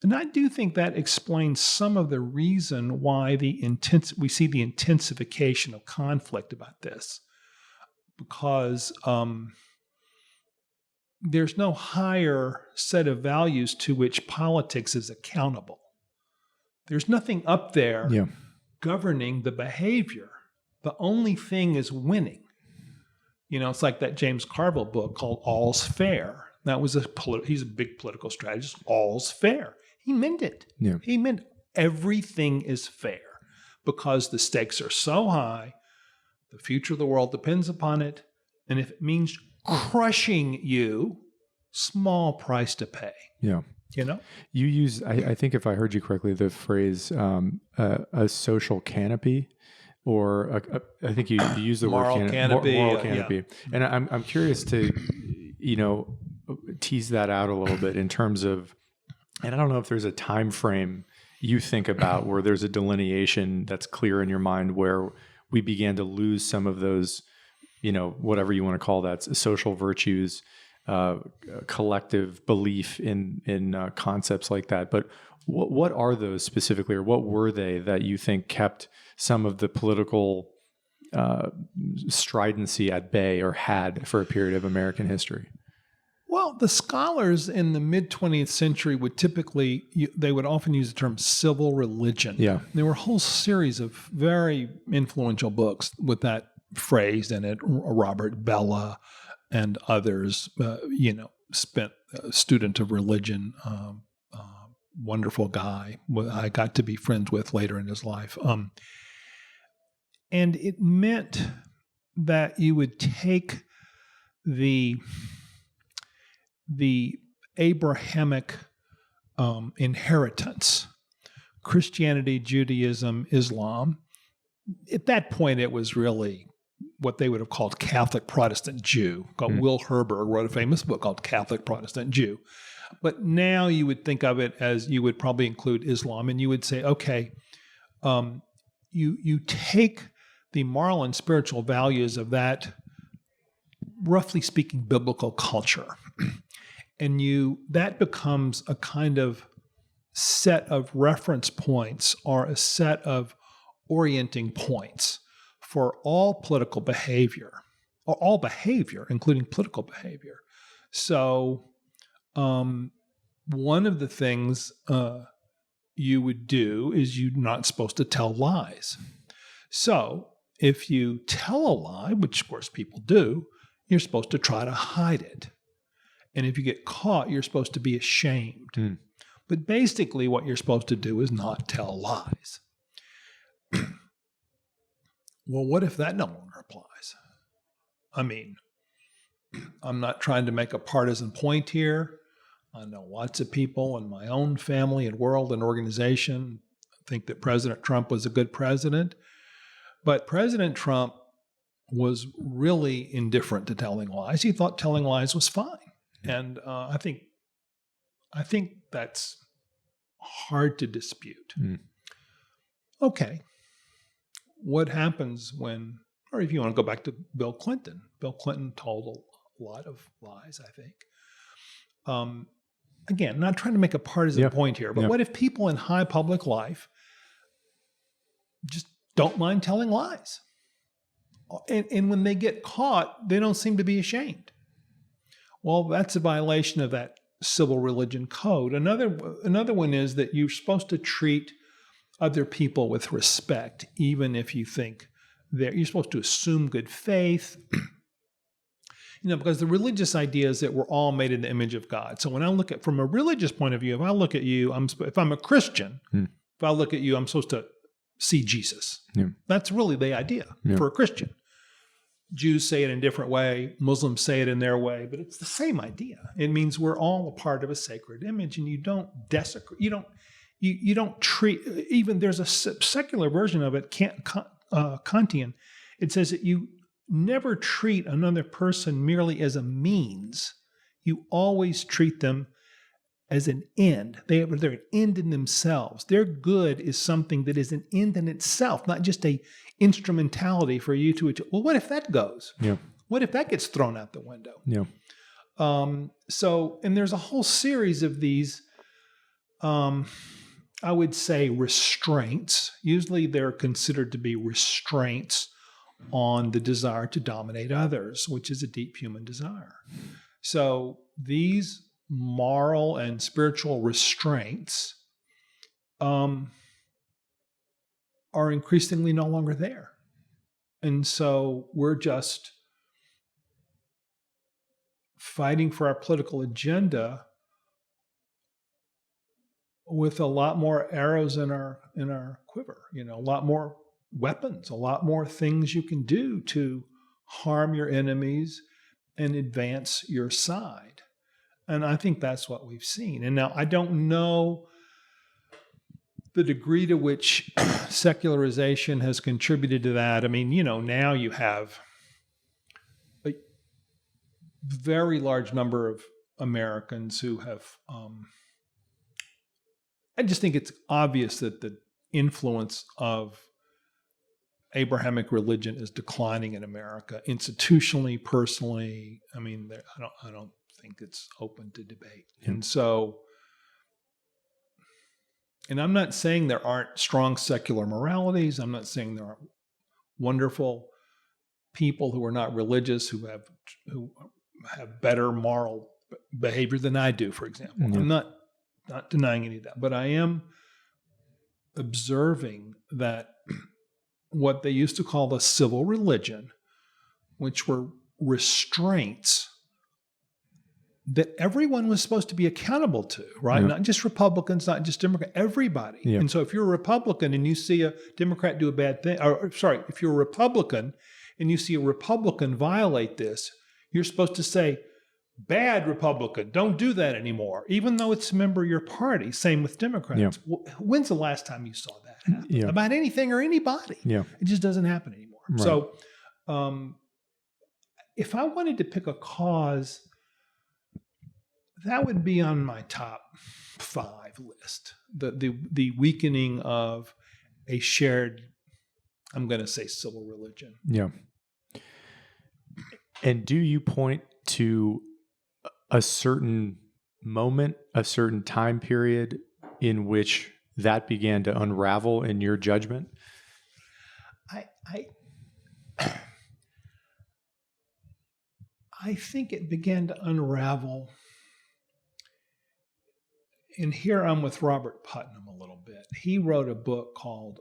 And I do think that explains some of the reason why we see the intensification of conflict about this, because there's no higher set of values to which politics is accountable. There's nothing up there governing the behavior. The only thing is winning. It's like that James Carville book called All's Fair. That was he's a big political strategist. All's fair. He meant it.
Yeah.
He meant everything is fair because the stakes are so high. The future of the world depends upon it. And if it means crushing you, small price to pay.
Yeah. You use, I think if I heard you correctly, the phrase a social canopy, or I think you use the
moral
word
canopy.
Moral canopy. And I'm curious to, tease that out a little bit in terms of, and I don't know if there's a time frame you think about where there's a delineation that's clear in your mind where we began to lose some of those, whatever you want to call that, social virtues, collective belief in concepts like that. But what are those specifically, or what were they that you think kept some of the political stridency at bay, or had for a period of American history?
Well, the scholars in the mid-20th century would typically, they would often use the term civil religion.
Yeah.
There were a whole series of very influential books with that phrase in it. Robert Bella and others, spent student of religion, wonderful guy I got to be friends with later in his life. And it meant that you would take the Abrahamic inheritance, Christianity, Judaism, Islam. At that point, it was really what they would have called Catholic Protestant Jew. Will Herberg wrote a famous book called Catholic Protestant Jew. But now you would think of it as, you would probably include Islam, and you would say, okay, you take the moral and spiritual values of that, roughly speaking, biblical culture, and that becomes a kind of set of reference points, or a set of orienting points for all political behavior, or all behavior, including political behavior. So one of the things you would do is you're not supposed to tell lies. So if you tell a lie, which of course people do, you're supposed to try to hide it. And if you get caught, you're supposed to be ashamed. But basically what you're supposed to do is not tell lies. Well, what if that no longer applies? I mean, I'm not trying to make a partisan point here. I know lots of people in my own family and world and organization think that President Trump was a good president. But President Trump was really indifferent to telling lies. He thought telling lies was fine. And I think that's hard to dispute. Okay. What happens when, or if you want to go back to Bill Clinton told a lot of lies, I think. Again, not trying to make a partisan point here, but what if people in high public life just don't mind telling lies? And when they get caught, they don't seem to be ashamed. Well, that's a violation of that civil religion code. Another one is that you're supposed to treat other people with respect, even if you think you're supposed to assume good faith. Because the religious idea is that we're all made in the image of God. So when I look at, from a religious point of view, if I look at you, if I'm a Christian, if I look at you, I'm supposed to see Jesus. That's really the idea for a Christian. Jews say it in a different way. Muslims say it in their way, but it's the same idea. It means we're all a part of a sacred image, and you don't desecrate. You don't treat. Even there's a secular version of it, Kantian. It says that you never treat another person merely as a means. You always treat them as an end. They're an end in themselves. Their good is something that is an end in itself, not just a instrumentality for you to achieve. Well, what if that goes? What if that gets thrown out the window? And there's a whole series of these, I would say, restraints. Usually they're considered to be restraints on the desire to dominate others, which is a deep human desire. So these moral and spiritual restraints are increasingly no longer there. And so we're just fighting for our political agenda with a lot more arrows in our quiver, a lot more weapons, a lot more things you can do to harm your enemies and advance your side. And I think that's what we've seen. And now I don't know the degree to which secularization has contributed to that. I mean, now you have a very large number of Americans who have, I just think it's obvious that the influence of Abrahamic religion is declining in America, institutionally, personally. I mean, I don't think it's open to debate. Yeah. And so, and I'm not saying there aren't strong secular moralities. I'm not saying there aren't wonderful people who are not religious who have better moral behavior than I do, for example. Yeah. I'm not denying any of that, but I am observing that what they used to call the civil religion, which were restraints that everyone was supposed to be accountable to, right? Yeah. Not just Republicans, not just Democrats, everybody. Yeah. And so if you're a Republican and you see a Democrat do a bad thing, if you're a Republican and you see a Republican violate this, you're supposed to say, bad Republican, don't do that anymore, even though it's a member of your party. Same with Democrats. Yeah. Well, when's the last time you saw that happen? About anything or anybody? Yeah. It just doesn't happen anymore. Right. So if I wanted to pick a cause, that would be on my top 5 list. The weakening of a shared, I'm going to say, civil religion.
Yeah. And do you point to a certain moment, a certain time period in which that began to unravel in your judgment?
I think it began to unravel. And here I'm with Robert Putnam a little bit. He wrote a book called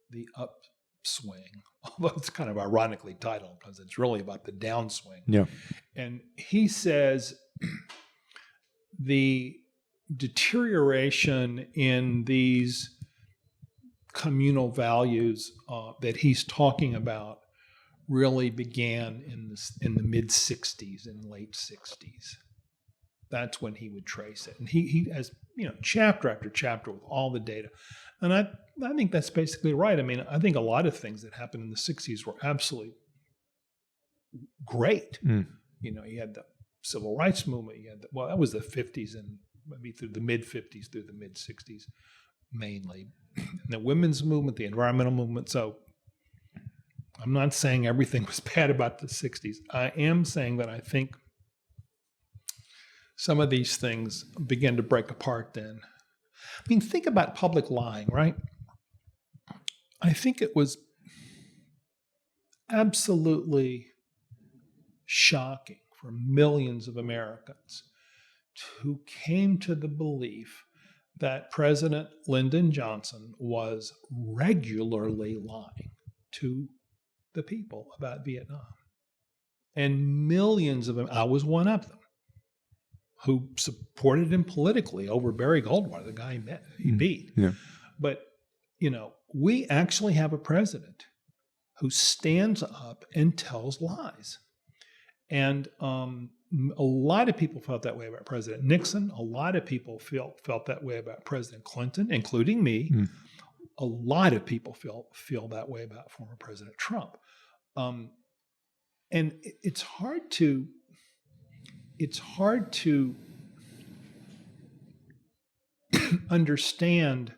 The Upswing. Although it's kind of ironically titled because it's really about the downswing.
Yeah.
And he says the deterioration in these communal values that he's talking about really began in the mid-'60s and late '60s. That's when he would trace it. And he has, chapter after chapter with all the data. And I think that's basically right. I mean, I think a lot of things that happened in the '60s were absolutely great. Mm. You had the civil rights movement. That was the '50s and maybe through the mid-'50s through the mid-'60s mainly. And the women's movement, the environmental movement. So I'm not saying everything was bad about the '60s. I am saying that I think some of these things began to break apart then. I mean, think about public lying, right? I think it was absolutely shocking for millions of Americans who came to the belief that President Lyndon Johnson was regularly lying to the people about Vietnam. And millions of them, I was one of them, who supported him politically over Barry Goldwater, the guy he beat. Yeah. But, we actually have a president who stands up and tells lies. And a lot of people felt that way about President Nixon. A lot of people felt that way about President Clinton, including me. Mm. A lot of people feel that way about former President Trump. And it's hard to understand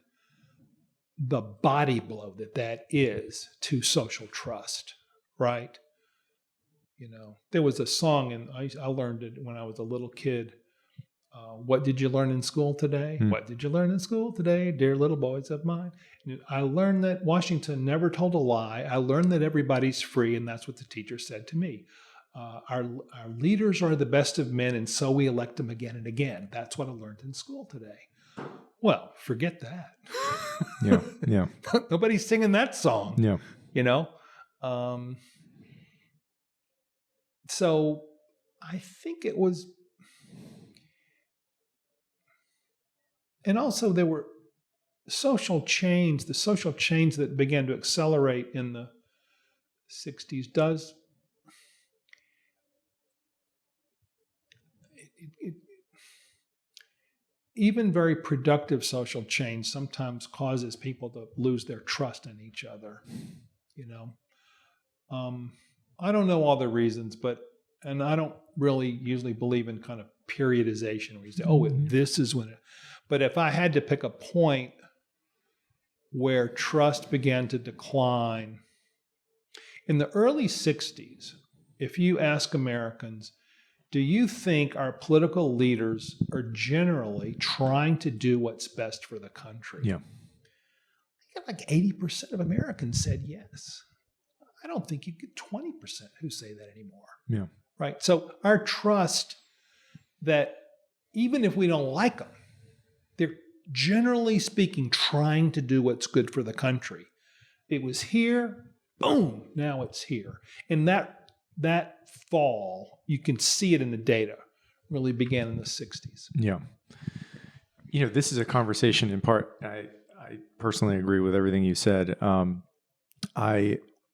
the body blow that is to social trust, right? There was a song, and I learned it when I was a little kid. What did you learn in school today? Mm. What did you learn in school today, dear little boys of mine? And I learned that Washington never told a lie. I learned that everybody's free, and that's what the teacher said to me. Our leaders are the best of men, and so we elect them again and again. That's what I learned in school today. Well, forget that.
Yeah.
Nobody's singing that song.
Yeah.
So I think it was, and also there were the social change that began to accelerate in the '60s does. Even very productive social change sometimes causes people to lose their trust in each other. I don't know all the reasons, and I don't really usually believe in kind of periodization where you say, this is when it. But if I had to pick a point where trust began to decline. In the early 60s, if you ask Americans, do you think our political leaders are generally trying to do what's best for the country?
Yeah.
Like 80% of Americans said yes. I don't think you get 20% who say that anymore.
Yeah.
Right? So our trust that even if we don't like them, they're generally speaking trying to do what's good for the country. It was here, boom, now it's here. And that fall, you can see it in the data, really began in the 60s.
Yeah. This is a conversation in part, I personally agree with everything you said.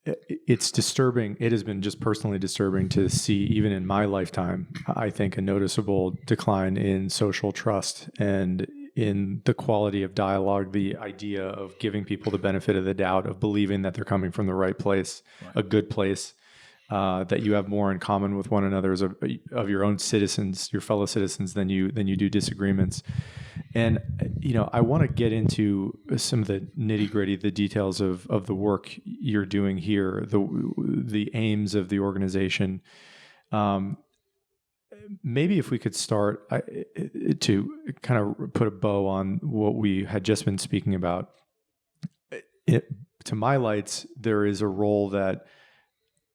It's disturbing. It has been just personally disturbing to see, even in my lifetime, I think a noticeable decline in social trust and in the quality of dialogue, the idea of giving people the benefit of the doubt, of believing that they're coming from the right place, a good place, that you have more in common with one another of your own citizens, your fellow citizens, than you do disagreements. And, I want to get into some of the nitty gritty, the details of the work you're doing here, the aims of the organization. Maybe if we could start to kind of put a bow on what we had just been speaking about. To my lights, there is a role that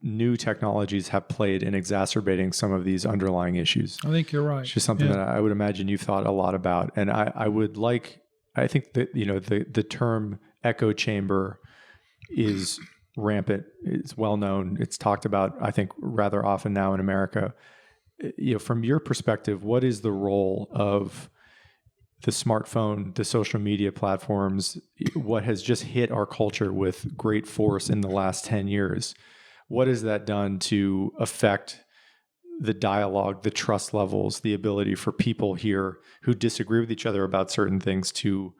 new technologies have played in exacerbating some of these underlying issues.
I think you're right.
It's just something that I would imagine you've thought a lot about. And I think that, the term echo chamber is rampant. It's well known. It's talked about, I think, rather often now in America. From your perspective, what is the role of the smartphone, the social media platforms, what has just hit our culture with great force in the last 10 years? What has that done to affect the dialogue, the trust levels, the ability for people here who disagree with each other about certain things to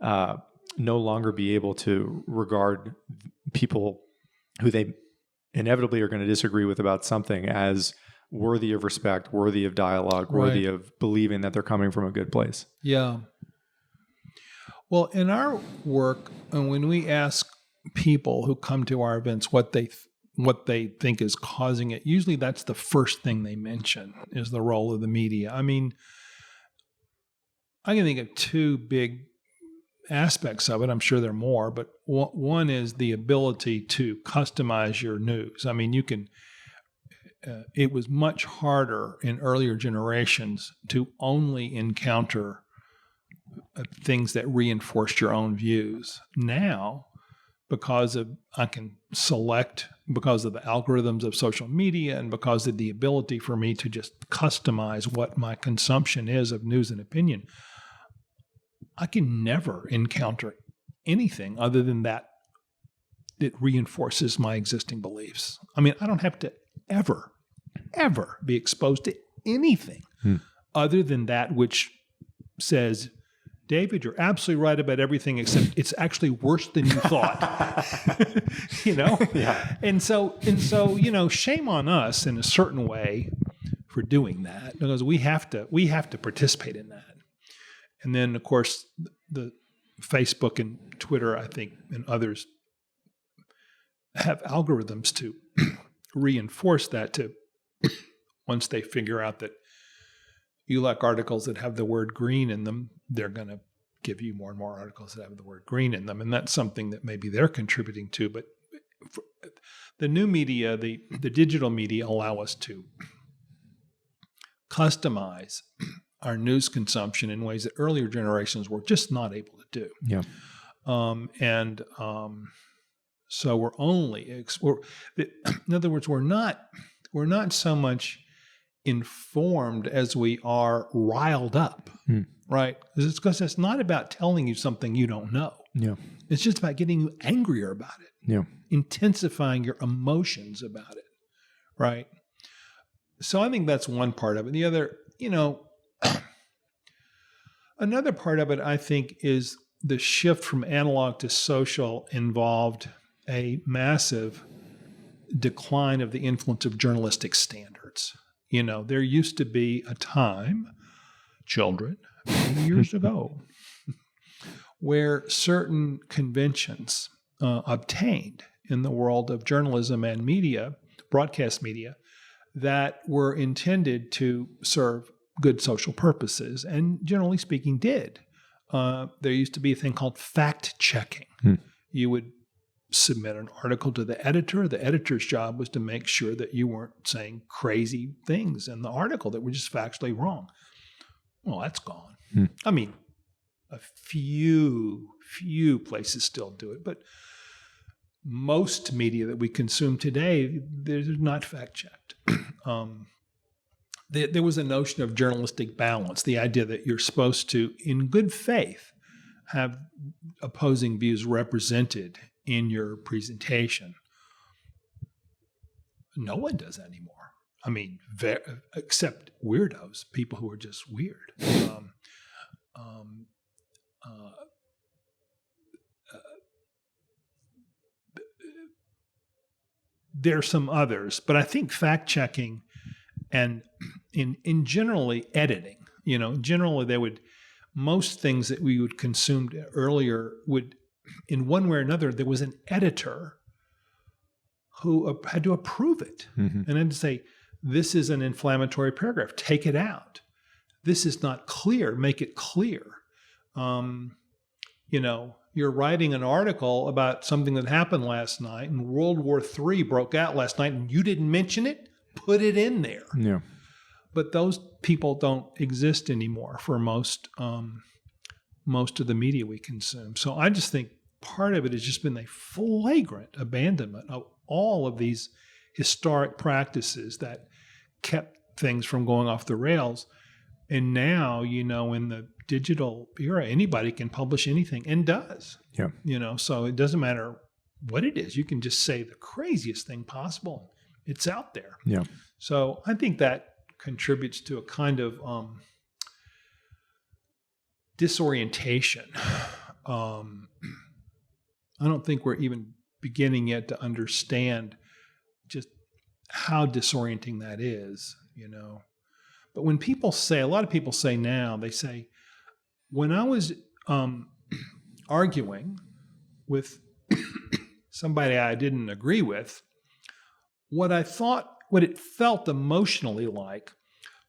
no longer be able to regard people who they inevitably are going to disagree with about something as worthy of respect, worthy of dialogue, worthy of believing that they're coming from a good place?
Yeah. Well, in our work, and when we ask people who come to our events what they think is causing it, usually that's the first thing they mention is the role of the media. I mean, I can think of two big aspects of it. I'm sure there are more, but one is the ability to customize your news. I mean, you can. It was much harder in earlier generations to only encounter things that reinforced your own views. Now, because I can select, because of the algorithms of social media and because of the ability for me to just customize what my consumption is of news and opinion, I can never encounter anything other than that reinforces my existing beliefs. I mean, I don't have to ever be exposed to anything other than that which says, David, you're absolutely right about everything, except it's actually worse than you thought.
Yeah.
And so, shame on us in a certain way for doing that, because we have to participate in that. And then, of course, the Facebook and Twitter, I think, and others have algorithms to reinforce that. To once they figure out that you like articles that have the word green in them, they're going to give you more and more articles that have the word green in them. And that's something that maybe they're contributing to. But the new media, the digital media, allow us to customize our news consumption in ways that earlier generations were just not able to do.
Yeah.
So we're only, in other words, we're not so much informed as we are riled up, right? Because it's not about telling you something you don't know.
Yeah.
It's just about getting you angrier about it.
Yeah.
Intensifying your emotions about it, right? So I think that's one part of it. The other, another part of it, I think, is the shift from analog to social involved a massive decline of the influence of journalistic standards. There used to be a time, children, many years ago, where certain conventions obtained in the world of journalism and media, broadcast media, that were intended to serve good social purposes, and generally speaking did. There used to be a thing called fact-checking. You would submit an article to the editor. The editor's job was to make sure that you weren't saying crazy things in the article that were just factually wrong. Well, that's gone. I mean, a few places still do it, but most media that we consume today, they're not fact-checked. There was a notion of journalistic balance, the idea that you're supposed to, in good faith, have opposing views represented in your presentation. No one does that anymore. I mean, except weirdos, people who are just weird. There are some others, but I think fact-checking and in generally editing, generally most things that we would consume earlier would, in one way or another, there was an editor who had to approve it and then to say, this is an inflammatory paragraph, take it out. This is not clear, make it clear. You're writing an article about something that happened last night and World War III broke out last night and you didn't mention it, put it in there.
Yeah.
But those people don't exist anymore for most of the media we consume. So I just think part of it has just been a flagrant abandonment of all of these historic practices that kept things from going off the rails. And now, in the digital era, anybody can publish anything and does. Yeah. So it doesn't matter what it is. You can just say the craziest thing possible. It's out there.
Yeah.
So I think that contributes to a kind of disorientation. I don't think we're even beginning yet to understand just how disorienting that is, But when people say, a lot of people say now, they say, when I was arguing with somebody I didn't agree with, what it felt emotionally like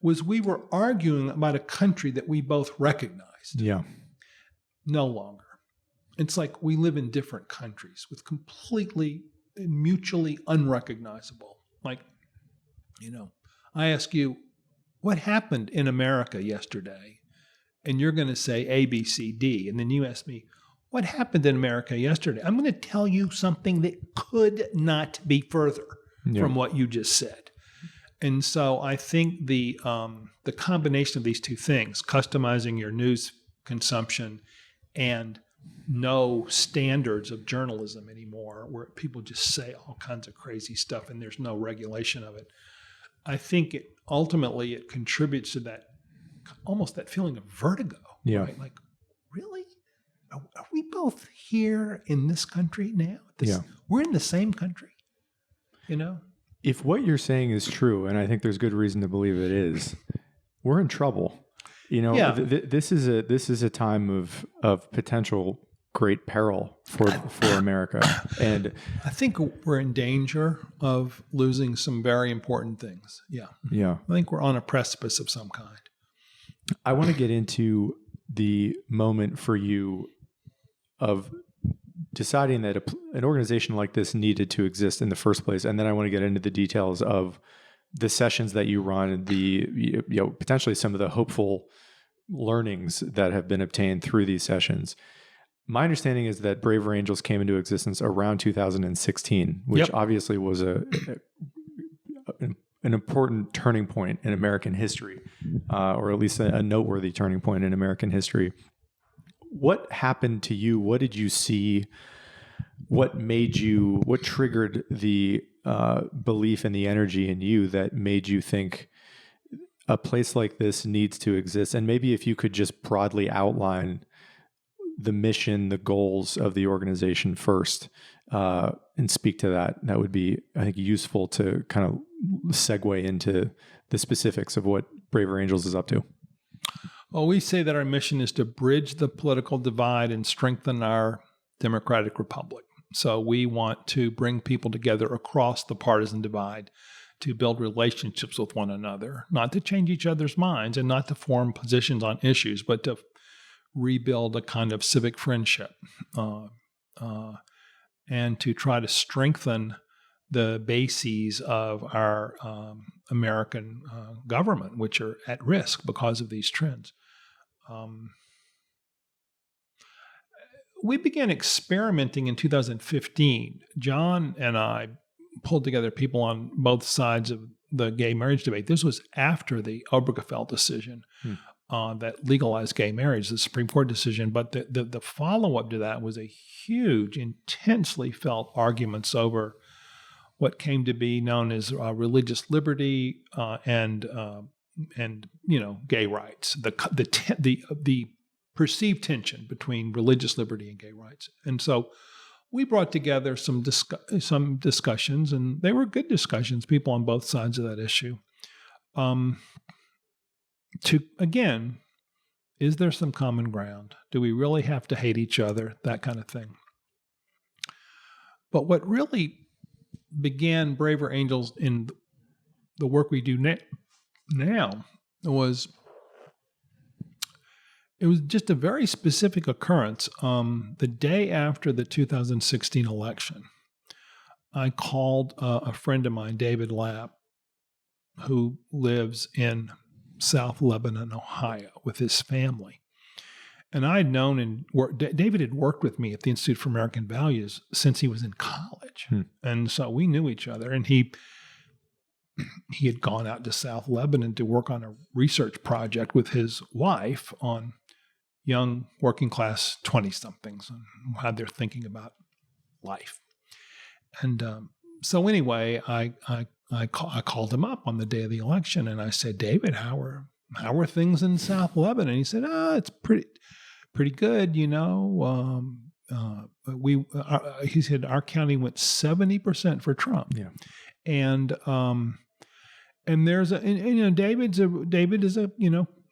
was we were arguing about a country that we both recognized.
Yeah.
No longer. It's like we live in different countries with completely mutually unrecognizable. Like, I ask you, what happened in America yesterday? And you're going to say A, B, C, D. And then you ask me, what happened in America yesterday? I'm going to tell you something that could not be further from what you just said. And so I think the combination of these two things, customizing your news consumption and no standards of journalism anymore, where people just say all kinds of crazy stuff and there's no regulation of it, I think ultimately it contributes to that, almost that feeling of vertigo.
Yeah.
Right? Like, really? Are we both here in this country now? We're in the same country,
If what you're saying is true, and I think there's good reason to believe it is, we're in trouble. This is a time of potential great peril for America. And
I think we're in danger of losing some very important things. Yeah.
Yeah.
I think we're on a precipice of some kind.
I want to get into the moment for you of deciding that an organization like this needed to exist in the first place. And then I want to get into the details of the sessions that you run and the, potentially some of the hopeful learnings that have been obtained through these sessions. My understanding is that Braver Angels came into existence around 2016, which obviously was an important turning point in American history, or at least a noteworthy turning point in American history. What happened to you? What did you see? What triggered the belief and the energy in you that made you think a place like this needs to exist? And maybe if you could just broadly outline the mission, the goals of the organization first, and speak to that would be, I think, useful to kind of segue into the specifics of what Braver Angels is up to.
Well, we say that our mission is to bridge the political divide and strengthen our democratic republic. So we want to bring people together across the partisan divide to build relationships with one another, not to change each other's minds and not to form positions on issues, but to rebuild a kind of civic friendship and to try to strengthen the bases of our American government, which are at risk because of these trends. We began experimenting in 2015. John and I pulled together people on both sides of the gay marriage debate. This was after the Obergefell decision that legalized gay marriage, the Supreme Court decision. But the follow-up to that was a huge, intensely felt arguments over what came to be known as religious liberty and gay rights. The perceived tension between religious liberty and gay rights. And so we brought together some discussions, and they were good discussions, people on both sides of that issue. Again, is there some common ground? Do we really have to hate each other? That kind of thing. But what really began Braver Angels in the work we do now was it was just a very specific occurrence. The day after the 2016 election, I called a friend of mine, David Lapp, who lives in South Lebanon, Ohio, with his family. And I had known David had worked with me at the Institute for American Values since he was in college. And so we knew each other. And he had gone out to South Lebanon to work on a research project with his wife on young working class 20-somethings and how they're thinking about life. And so anyway, I called him up on the day of the election and I said, David, how are things in South Lebanon? He said, it's pretty good, you know. He said our county went 70% for Trump. Yeah. And there's David is a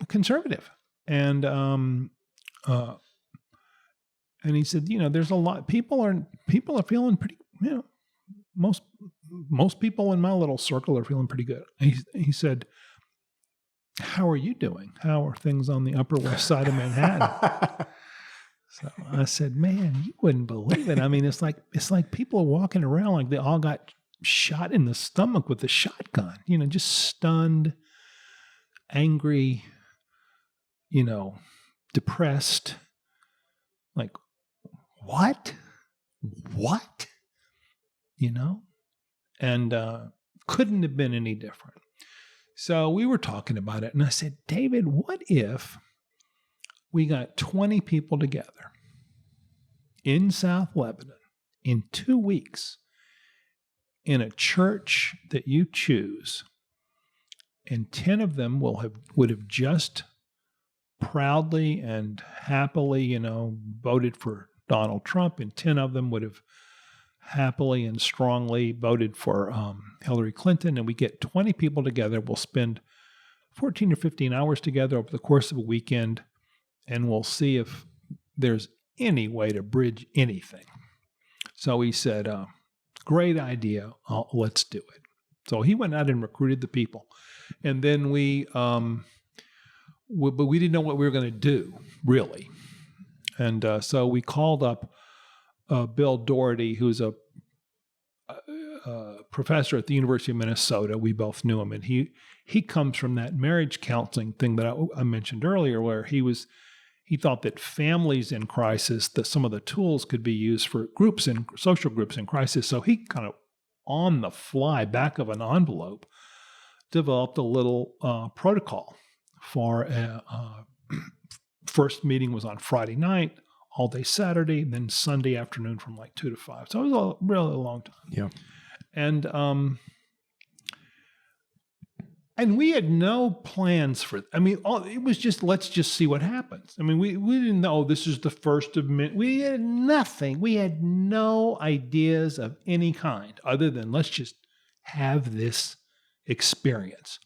conservative. And he said, there's a lot, people are feeling pretty, most people in my little circle are feeling pretty good. He said, how are you doing? How are things on the Upper West Side of Manhattan? So I said, man, you wouldn't believe it. I mean, it's like people are walking around like they all got shot in the stomach with a shotgun, just stunned, angry, depressed. Like, what? And couldn't have been any different. So we were talking about it, and I said, David, what if we got 20 people together in South Lebanon in 2 weeks in a church that you choose, and 10 of them would have just proudly and happily, voted for Donald Trump, and 10 of them would have happily and strongly voted for Hillary Clinton, and we get 20 people together. We'll spend 14 or 15 hours together over the course of a weekend, and we'll see if there's any way to bridge anything. So he said, great idea. Let's do it. So he went out and recruited the people. And then but we didn't know what we were going to do, really. And so we called up Bill Doherty, who's a professor at the University of Minnesota. We both knew him. And he comes from that marriage counseling thing that I mentioned earlier, where he thought that families in crisis, that some of the tools could be used for social groups in crisis. So he kind of, on the fly, back of an envelope, developed a little protocol for first meeting was on Friday night, all day Saturday, and then Sunday afternoon from like 2 to 5. So it was a really long time. Yeah. And we had no plans for it. I mean, it was just, let's just see what happens. I mean, we didn't know this is the first of many. We had nothing. We had no ideas of any kind other than let's just have this experience.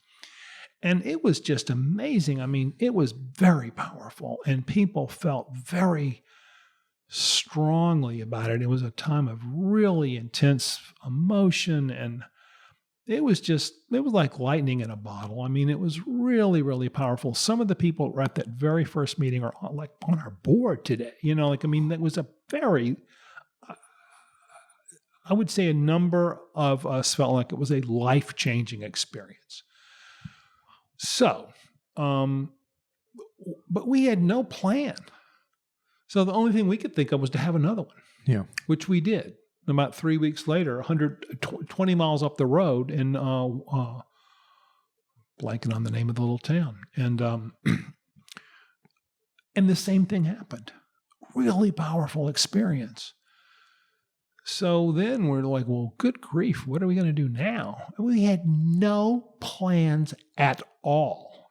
And it was just amazing. I mean, it was very powerful, and people felt very strongly about it. It was a time of really intense emotion, and it was like lightning in a bottle. I mean, it was really, really powerful. Some of the people who were at that very first meeting are like on our board today. That was a very, I would say a number of us felt like it was a life-changing experience. So, but we had no plan. So the only thing we could think of was to have another one, which we did. About 3 weeks later, 120 miles up the road in, blanking on the name of the little town. And the same thing happened. Really powerful experience. So then we're like, well, good grief, what are we going to do now? We had no plans at all.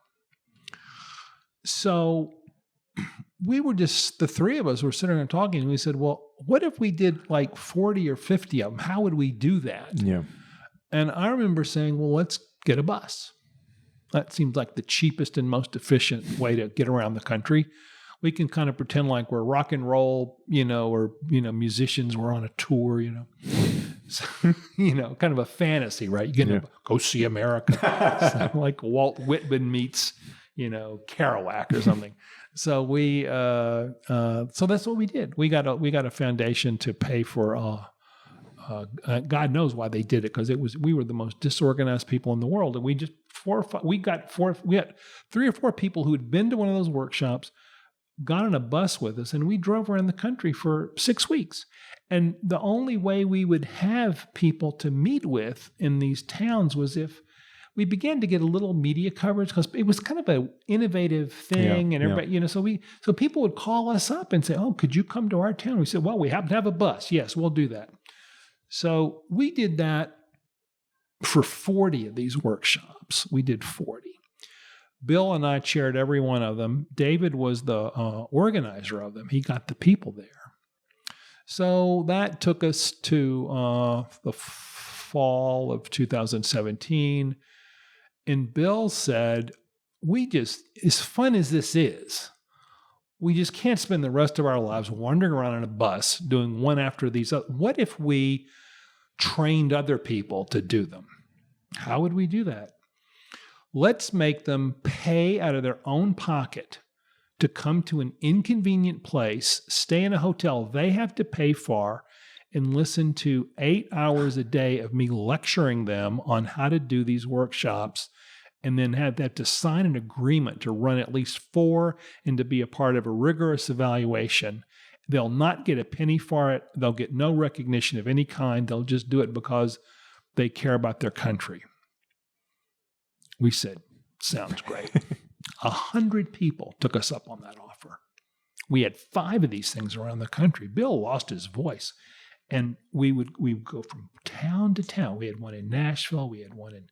So we were just, the three of us were sitting there talking, and we said, well, what if we did like 40 or 50 of them? How would we do that?
Yeah.
And I remember saying, well, let's get a bus. That seems like the cheapest and most efficient way to get around the country. We can kind of pretend like we're rock and roll, or, musicians, we're on a tour, So, kind of a fantasy, right? You can go see America. So like Walt Whitman meets, Kerouac or something. So so that's what we did. We got a foundation to pay for, God knows why they did it, because we were the most disorganized people in the world. And we just, we had 3 or 4 people who had been to one of those workshops, got on a bus with us, and we drove around the country for 6 weeks. And the only way we would have people to meet with in these towns was if we began to get a little media coverage, because it was kind of an innovative thing, and everybody, so people would call us up and say, "Oh, could you come to our town?" We said, "Well, we happen to have a bus. Yes, we'll do that." So we did that for 40 of these workshops. We did 40. Bill and I chaired every one of them. David was the organizer of them. He got the people there. So that took us to the fall of 2017. And Bill said, as fun as this is, we just can't spend the rest of our lives wandering around in a bus doing one after these other. What if we trained other people to do them? How would we do that? Let's make them pay out of their own pocket to come to an inconvenient place, stay in a hotel they have to pay for, and listen to 8 hours a day of me lecturing them on how to do these workshops, and then have to sign an agreement to run at least 4 and to be a part of a rigorous evaluation. They'll not get a penny for it. They'll get no recognition of any kind. They'll just do it because they care about their country. We said, sounds great. 100 people took us up on that offer. We had 5 of these things around the country. Bill lost his voice. And we would go from town to town. We had one in Nashville. We had one in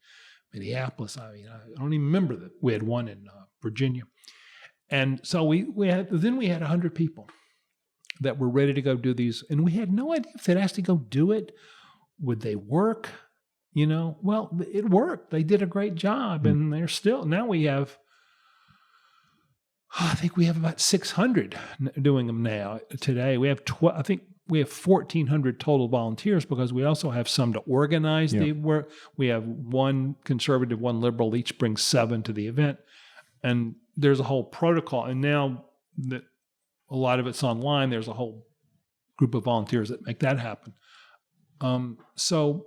Minneapolis. I don't even remember that. We had one in Virginia. And so we had 100 people that were ready to go do these. And we had no idea if they'd actually go do it. Would they work? Well, it worked. They did a great job. And they're still, now we have, I think we have about 600 doing them now. Today we have we have 1,400 total volunteers, because we also have some to organize the work. We have 1 conservative, 1 liberal, each brings 7 to the event. And there's a whole protocol. And now that a lot of it's online, there's a whole group of volunteers that make that happen. So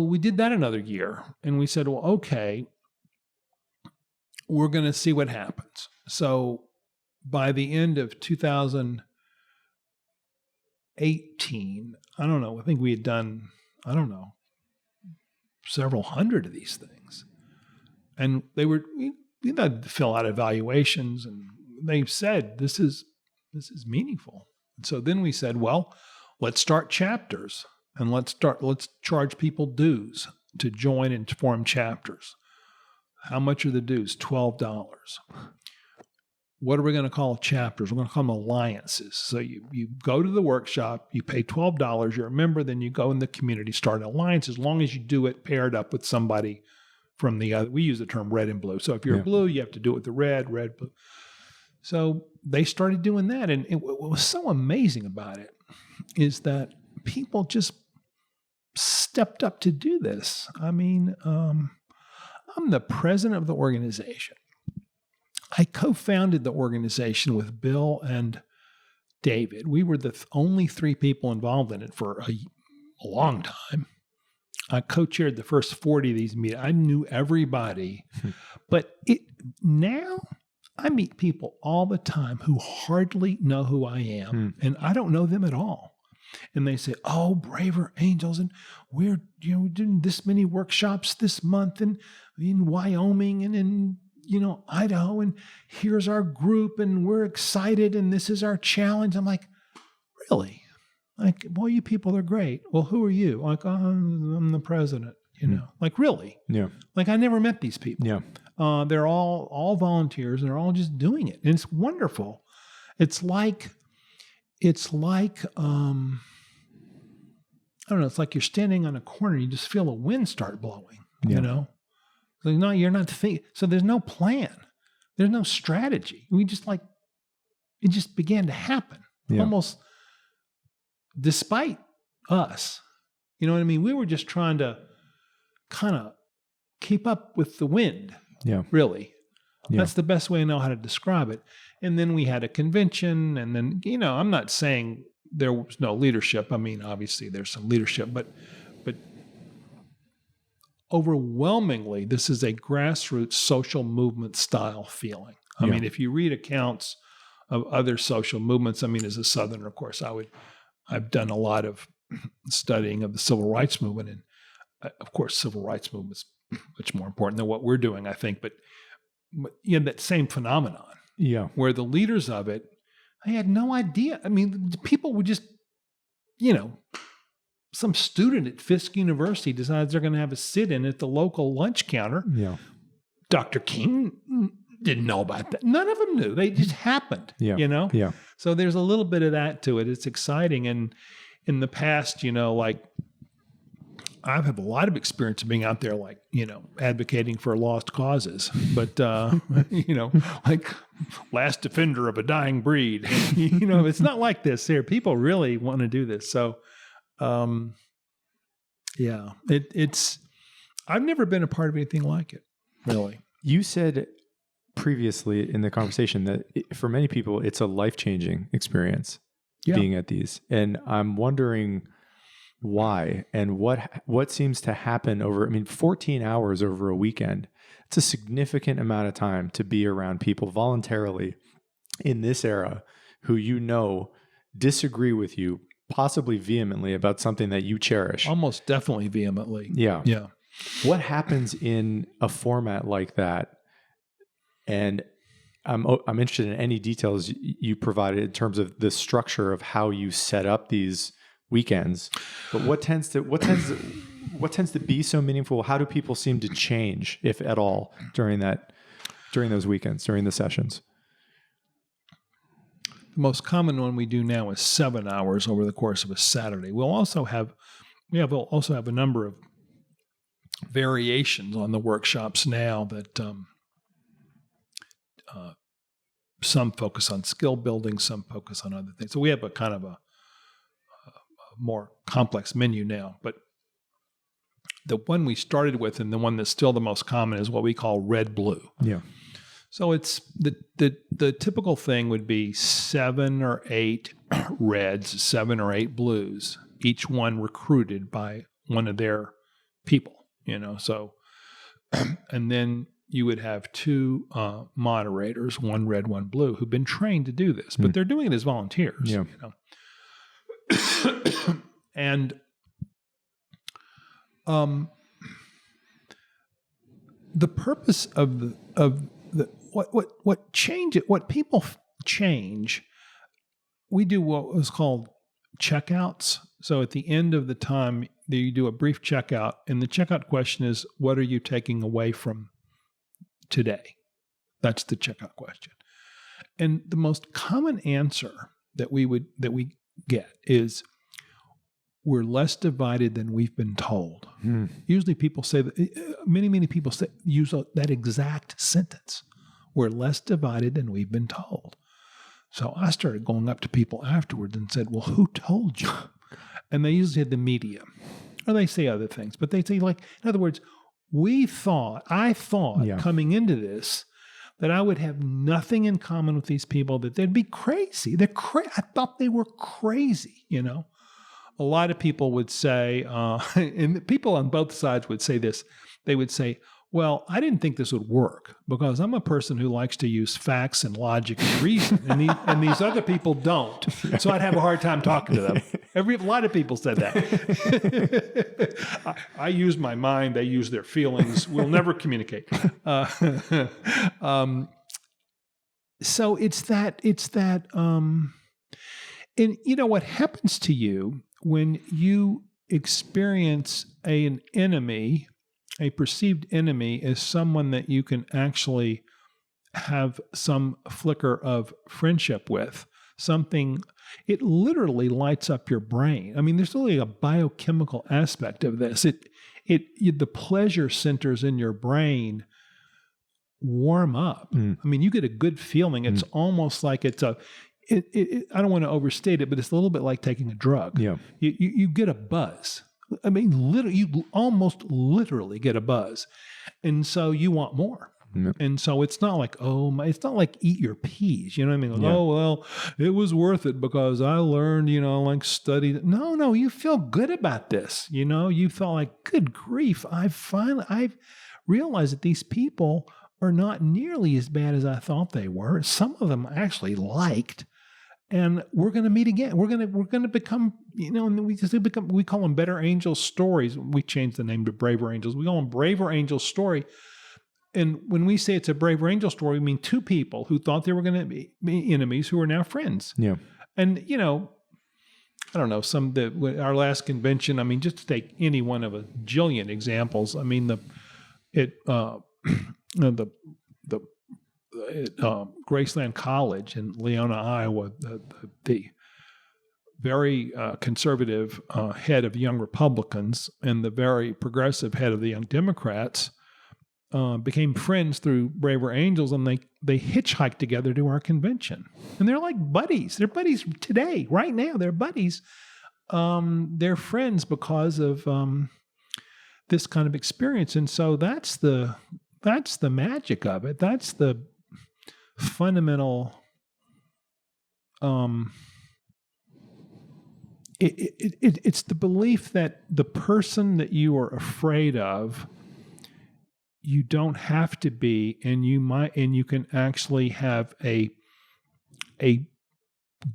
we did that another year, and we said, well, okay, we're going to see what happens. So by the end of 2018, I don't know, I think we had done, several hundred of these things. And we had to fill out evaluations, and they said, this is meaningful. And so then we said, well, let's start chapters, and let's charge people dues to join and form chapters. How much are the dues? $12. What are we going to call chapters? We're going to call them alliances. So you go to the workshop, you pay $12, you're a member, then you go in the community, start an alliance, as long as you do it paired up with somebody from the other. We use the term red and blue. So if you're blue, you have to do it with the red, blue. So they started doing that. And what was so amazing about it is that people just stepped up to do this. I mean, I'm the president of the organization. I co-founded the organization with Bill and David. We were the only 3 people involved in it for a long time. I co-chaired the first 40 of these meetings. I knew everybody. But now I meet people all the time who hardly know who I am, and I don't know them at all. And they say, "Oh, Braver Angels, and we're doing this many workshops this month in Wyoming and in Idaho, and here's our group, and we're excited, and this is our challenge." I'm like, "Really? Like, boy, you people are great. Well, who are you?" Like, "Oh, I'm the president." Like, really?
Yeah.
Like, I never met these people.
Yeah.
They're all volunteers, and they're all just doing it, and it's wonderful. It's like I don't know. It's like you're standing on a corner, and you just feel a wind start blowing. So, no, you're not thinking. So there's no plan. There's no strategy. We just it just began to happen almost despite us. You know what I mean? We were just trying to kind of keep up with the wind.
Yeah.
Really.
Yeah.
That's the best way I know how to describe it. And then we had a convention, and then, I'm not saying there was no leadership. I mean, obviously there's some leadership, but overwhelmingly, this is a grassroots social movement style feeling. I mean, if you read accounts of other social movements, I mean, as a Southerner, of course, I've done a lot of studying of the civil rights movement, and of course, civil rights movement is much more important than what we're doing, I think. But that same phenomenon, where the leaders of it, I had no idea. I mean, people would just, some student at Fisk University decides they're going to have a sit-in at the local lunch counter. Yeah. Dr. King didn't know about that. None of them knew. They just happened. Yeah.
Yeah.
So there's a little bit of that to it. It's exciting. And in the past, I have a lot of experience of being out there, advocating for lost causes, but, like last defender of a dying breed. It's not like this here. People really want to do this. So, it's, I've never been a part of anything like it, really.
You said previously in the conversation that for many people, it's a life-changing experience being at these. And I'm wondering why and what seems to happen over, 14 hours over a weekend. It's a significant amount of time to be around people voluntarily in this era who disagree with you, possibly vehemently, about something that you cherish.
Almost definitely vehemently.
Yeah.
Yeah.
What happens in a format like that? And I'm interested in any details you provided in terms of the structure of how you set up these weekends. But what tends to be so meaningful? How do people seem to change, if at all, during those weekends, during the sessions?
The most common one we do now is 7 hours over the course of a Saturday. We'll also have a number of variations on the workshops now that some focus on skill building, some focus on other things. So we have a kind of a more complex menu now. But the one we started with and the one that's still the most common is what we call red-blue.
Yeah.
So it's the typical thing would be 7 or 8 reds, 7 or 8 blues, each one recruited by one of their people, so, and then you would have 2 moderators, 1 red, 1 blue, who've been trained to do this, but they're doing it as volunteers, and the purpose of what people change, we do what was called checkouts. So at the end of the time, you do a brief checkout, and the checkout question is, what are you taking away from today? That's the checkout question. And the most common answer that we get is, we're less divided than we've been told. Usually people say that, many people use that exact sentence. We're less divided than we've been told. So I started going up to people afterwards and said, well, who told you? And they usually had the media, or they say other things, but they say, like, in other words, I thought coming into this that I would have nothing in common with these people, that they'd be crazy. I thought they were crazy, you know. A lot of people would say, and people on both sides would say this, they would say, well, I didn't think this would work because I'm a person who likes to use facts and logic and reason, and these other people don't. So I'd have a hard time talking to them. A lot of people said that. I use my mind, they use their feelings. We'll never communicate. So it's that, and you know what happens to you when you experience an enemy, a perceived enemy, as someone that you can actually have some flicker of friendship with, something, it literally lights up your brain. I mean, there's really a biochemical aspect of this. The pleasure centers in your brain warm up. I mean, you get a good feeling. It's almost like it's I don't want to overstate it, but it's a little bit like taking a drug. Yeah. You get a buzz. I mean, you almost literally get a buzz. And so you want more. Yeah. And so it's not like, it's not like eat your peas. You know what I mean? Like, yeah. Oh, well, it was worth it because I learned, like studied. No, you feel good about this. You felt like, good grief, I've realized that these people are not nearly as bad as I thought they were. Some of them I actually liked. And we're going to meet again. We're going to become, and we call them Better Angel Stories. We changed the name to Braver Angels. We call them Braver Angel Story. And when we say it's a Braver Angel story, we mean two people who thought they were going to be enemies who are now friends. Yeah. And, I don't know, our last convention, I mean, just to take any one of a jillion examples, I mean, Graceland College in Leona, Iowa, the very conservative head of Young Republicans and the very progressive head of the Young Democrats became friends through Braver Angels, and they hitchhiked together to our convention. And they're like buddies. They're buddies today, right now. They're buddies. They're friends because of this kind of experience. And so that's the magic of it. That's the fundamental it's the belief that the person that you are afraid of, you don't have to be, and you can actually have a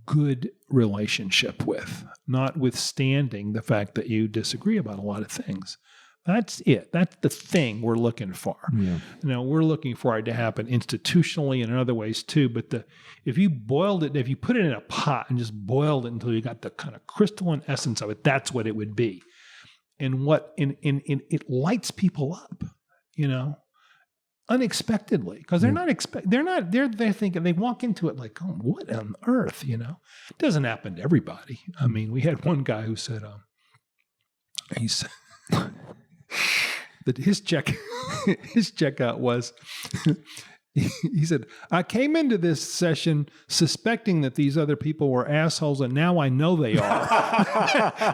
good relationship with, notwithstanding the fact that you disagree about a lot of things. That's it. That's the thing we're looking for. Yeah. We're looking for it to happen institutionally and in other ways too. But if you put it in a pot and just boiled it until you got the kind of crystalline essence of it, that's what it would be. And it lights people up, unexpectedly, because they're thinking, they walk into it like, oh, what on earth, It doesn't happen to everybody. I mean, we had one guy who said, he said that his checkout was, he said, I came into this session suspecting that these other people were assholes, and now I know they are.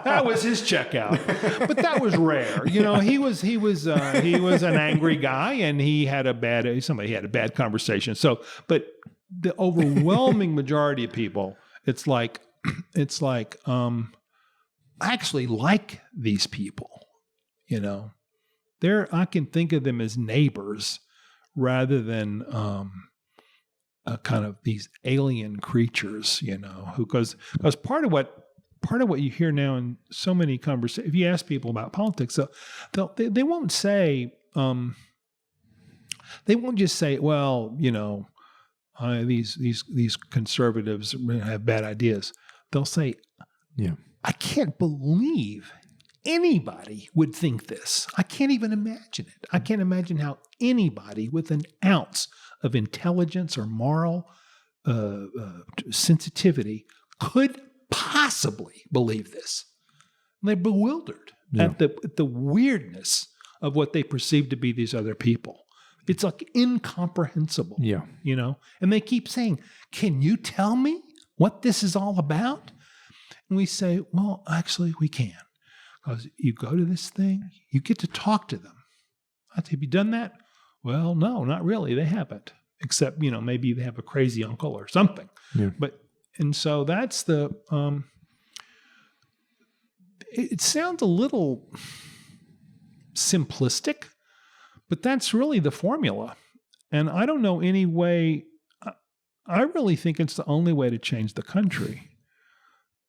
That was his checkout. But that was rare. He was an angry guy, and he had a bad conversation. So, but the overwhelming majority of people, it's like I actually like these people. I can think of them as neighbors rather than kind of these alien creatures, because part of what you hear now in so many conversations, if you ask people about politics, they won't say, they won't just say, well, these conservatives have bad ideas. They'll say, yeah, I can't believe anybody would think this. I can't even imagine it. I can't imagine how anybody with an ounce of intelligence or moral sensitivity could possibly believe this. And they're bewildered at the weirdness of what they perceive to be these other people. It's like incomprehensible, and they keep saying, can you tell me what this is all about? And we say, well, actually we can, because you go to this thing, you get to talk to them. I say, have you done that? Well, no, not really. They haven't, except, maybe they have a crazy uncle or something. Yeah. And so that's the, it sounds a little simplistic, but that's really the formula. And I don't know any way, I really think it's the only way to change the country.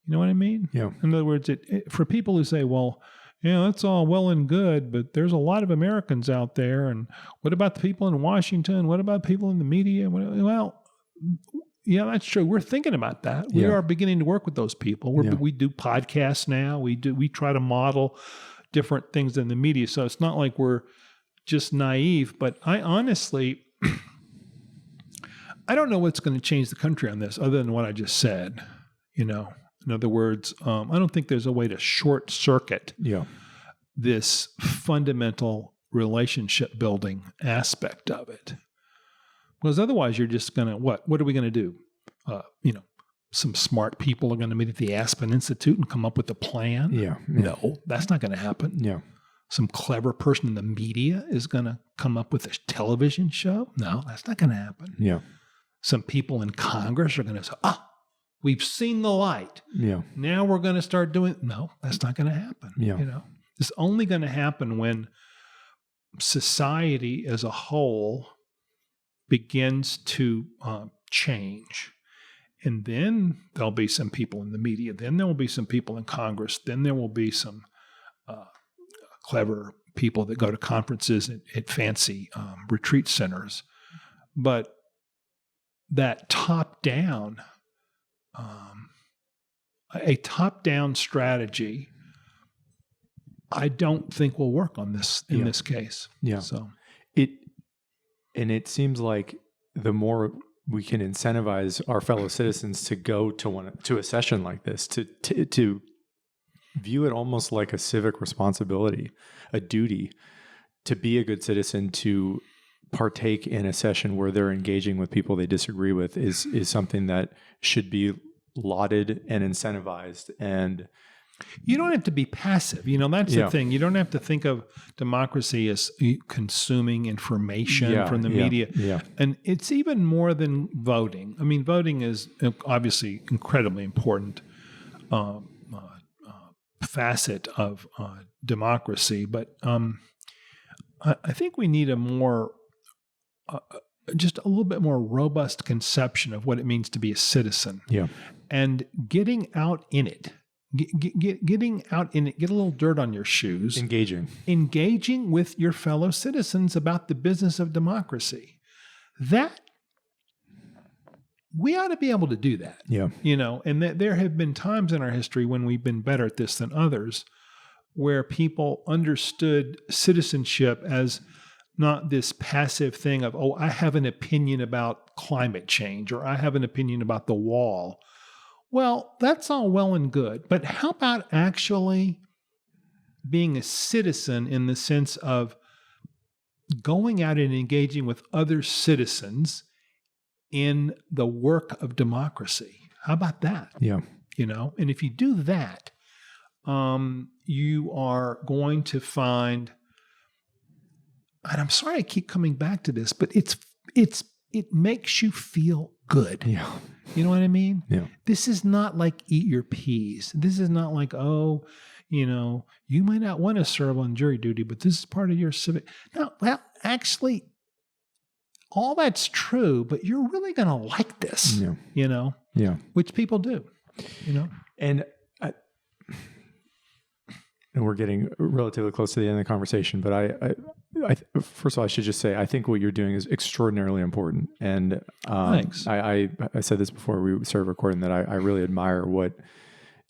You know what I mean?
Yeah.
In other words, for people who say, well, that's all well and good, but there's a lot of Americans out there. And what about the people in Washington? What about people in the media? Well, yeah, that's true. We're thinking about that. We are beginning to work with those people. We do podcasts now. We try to model different things in the media. So it's not like we're just naive, but I honestly, I don't know what's going to change the country on this other than what I just said, In other words, I don't think there's a way to short circuit this fundamental relationship building aspect of it. Because otherwise you're just going to, what are we going to do? Some smart people are going to meet at the Aspen Institute and come up with a plan.
Yeah.
No, that's not going to happen.
Yeah.
Some clever person in the media is going to come up with a television show. No, that's not going to happen.
Yeah.
Some people in Congress are going to say, we've seen the light.
Yeah.
Now we're going to start doing, no, that's not going to happen.
Yeah.
It's only going to happen when society as a whole begins to change. And then there'll be some people in the media. Then there will be some people in Congress. Then there will be some clever people that go to conferences at fancy retreat centers. But that top-down, a top-down strategy, I don't think will work on this in this case.
Yeah.
So
it seems like the more we can incentivize our fellow citizens to go to a session like this, to view it almost like a civic responsibility, a duty to be a good citizen, to partake in a session where they're engaging with people they disagree with is something that should be lauded and incentivized. And
you don't have to be passive. That's the thing. You don't have to think of democracy as consuming information from the media.
Yeah.
And it's even more than voting. I mean, voting is obviously incredibly important facet of democracy. But I think we need a more, just a little bit more robust conception of what it means to be a citizen.
Yeah.
And getting out in it. Getting out in it, get a little dirt on your shoes. Engaging with your fellow citizens about the business of democracy. That, we ought to be able to do that.
Yeah.
And there have been times in our history when we've been better at this than others, where people understood citizenship as not this passive thing of, I have an opinion about climate change, or I have an opinion about the wall. Well, that's all well and good, but how about actually being a citizen in the sense of going out and engaging with other citizens in the work of democracy? How about that?
Yeah.
And if you do that, you are going to find, and I'm sorry I keep coming back to this, but it makes you feel good.
Yeah.
You know what I mean?
Yeah.
This is not like eat your peas. This is not like, you might not want to serve on jury duty, but this is part of your civic. No, well, actually, all that's true, but you're really going to like this,
Yeah.
Which people do,
And we're getting relatively close to the end of the conversation, but I first of all, I should just say, I think what you're doing is extraordinarily important. And
thanks.
I said this before we started recording, that I really admire what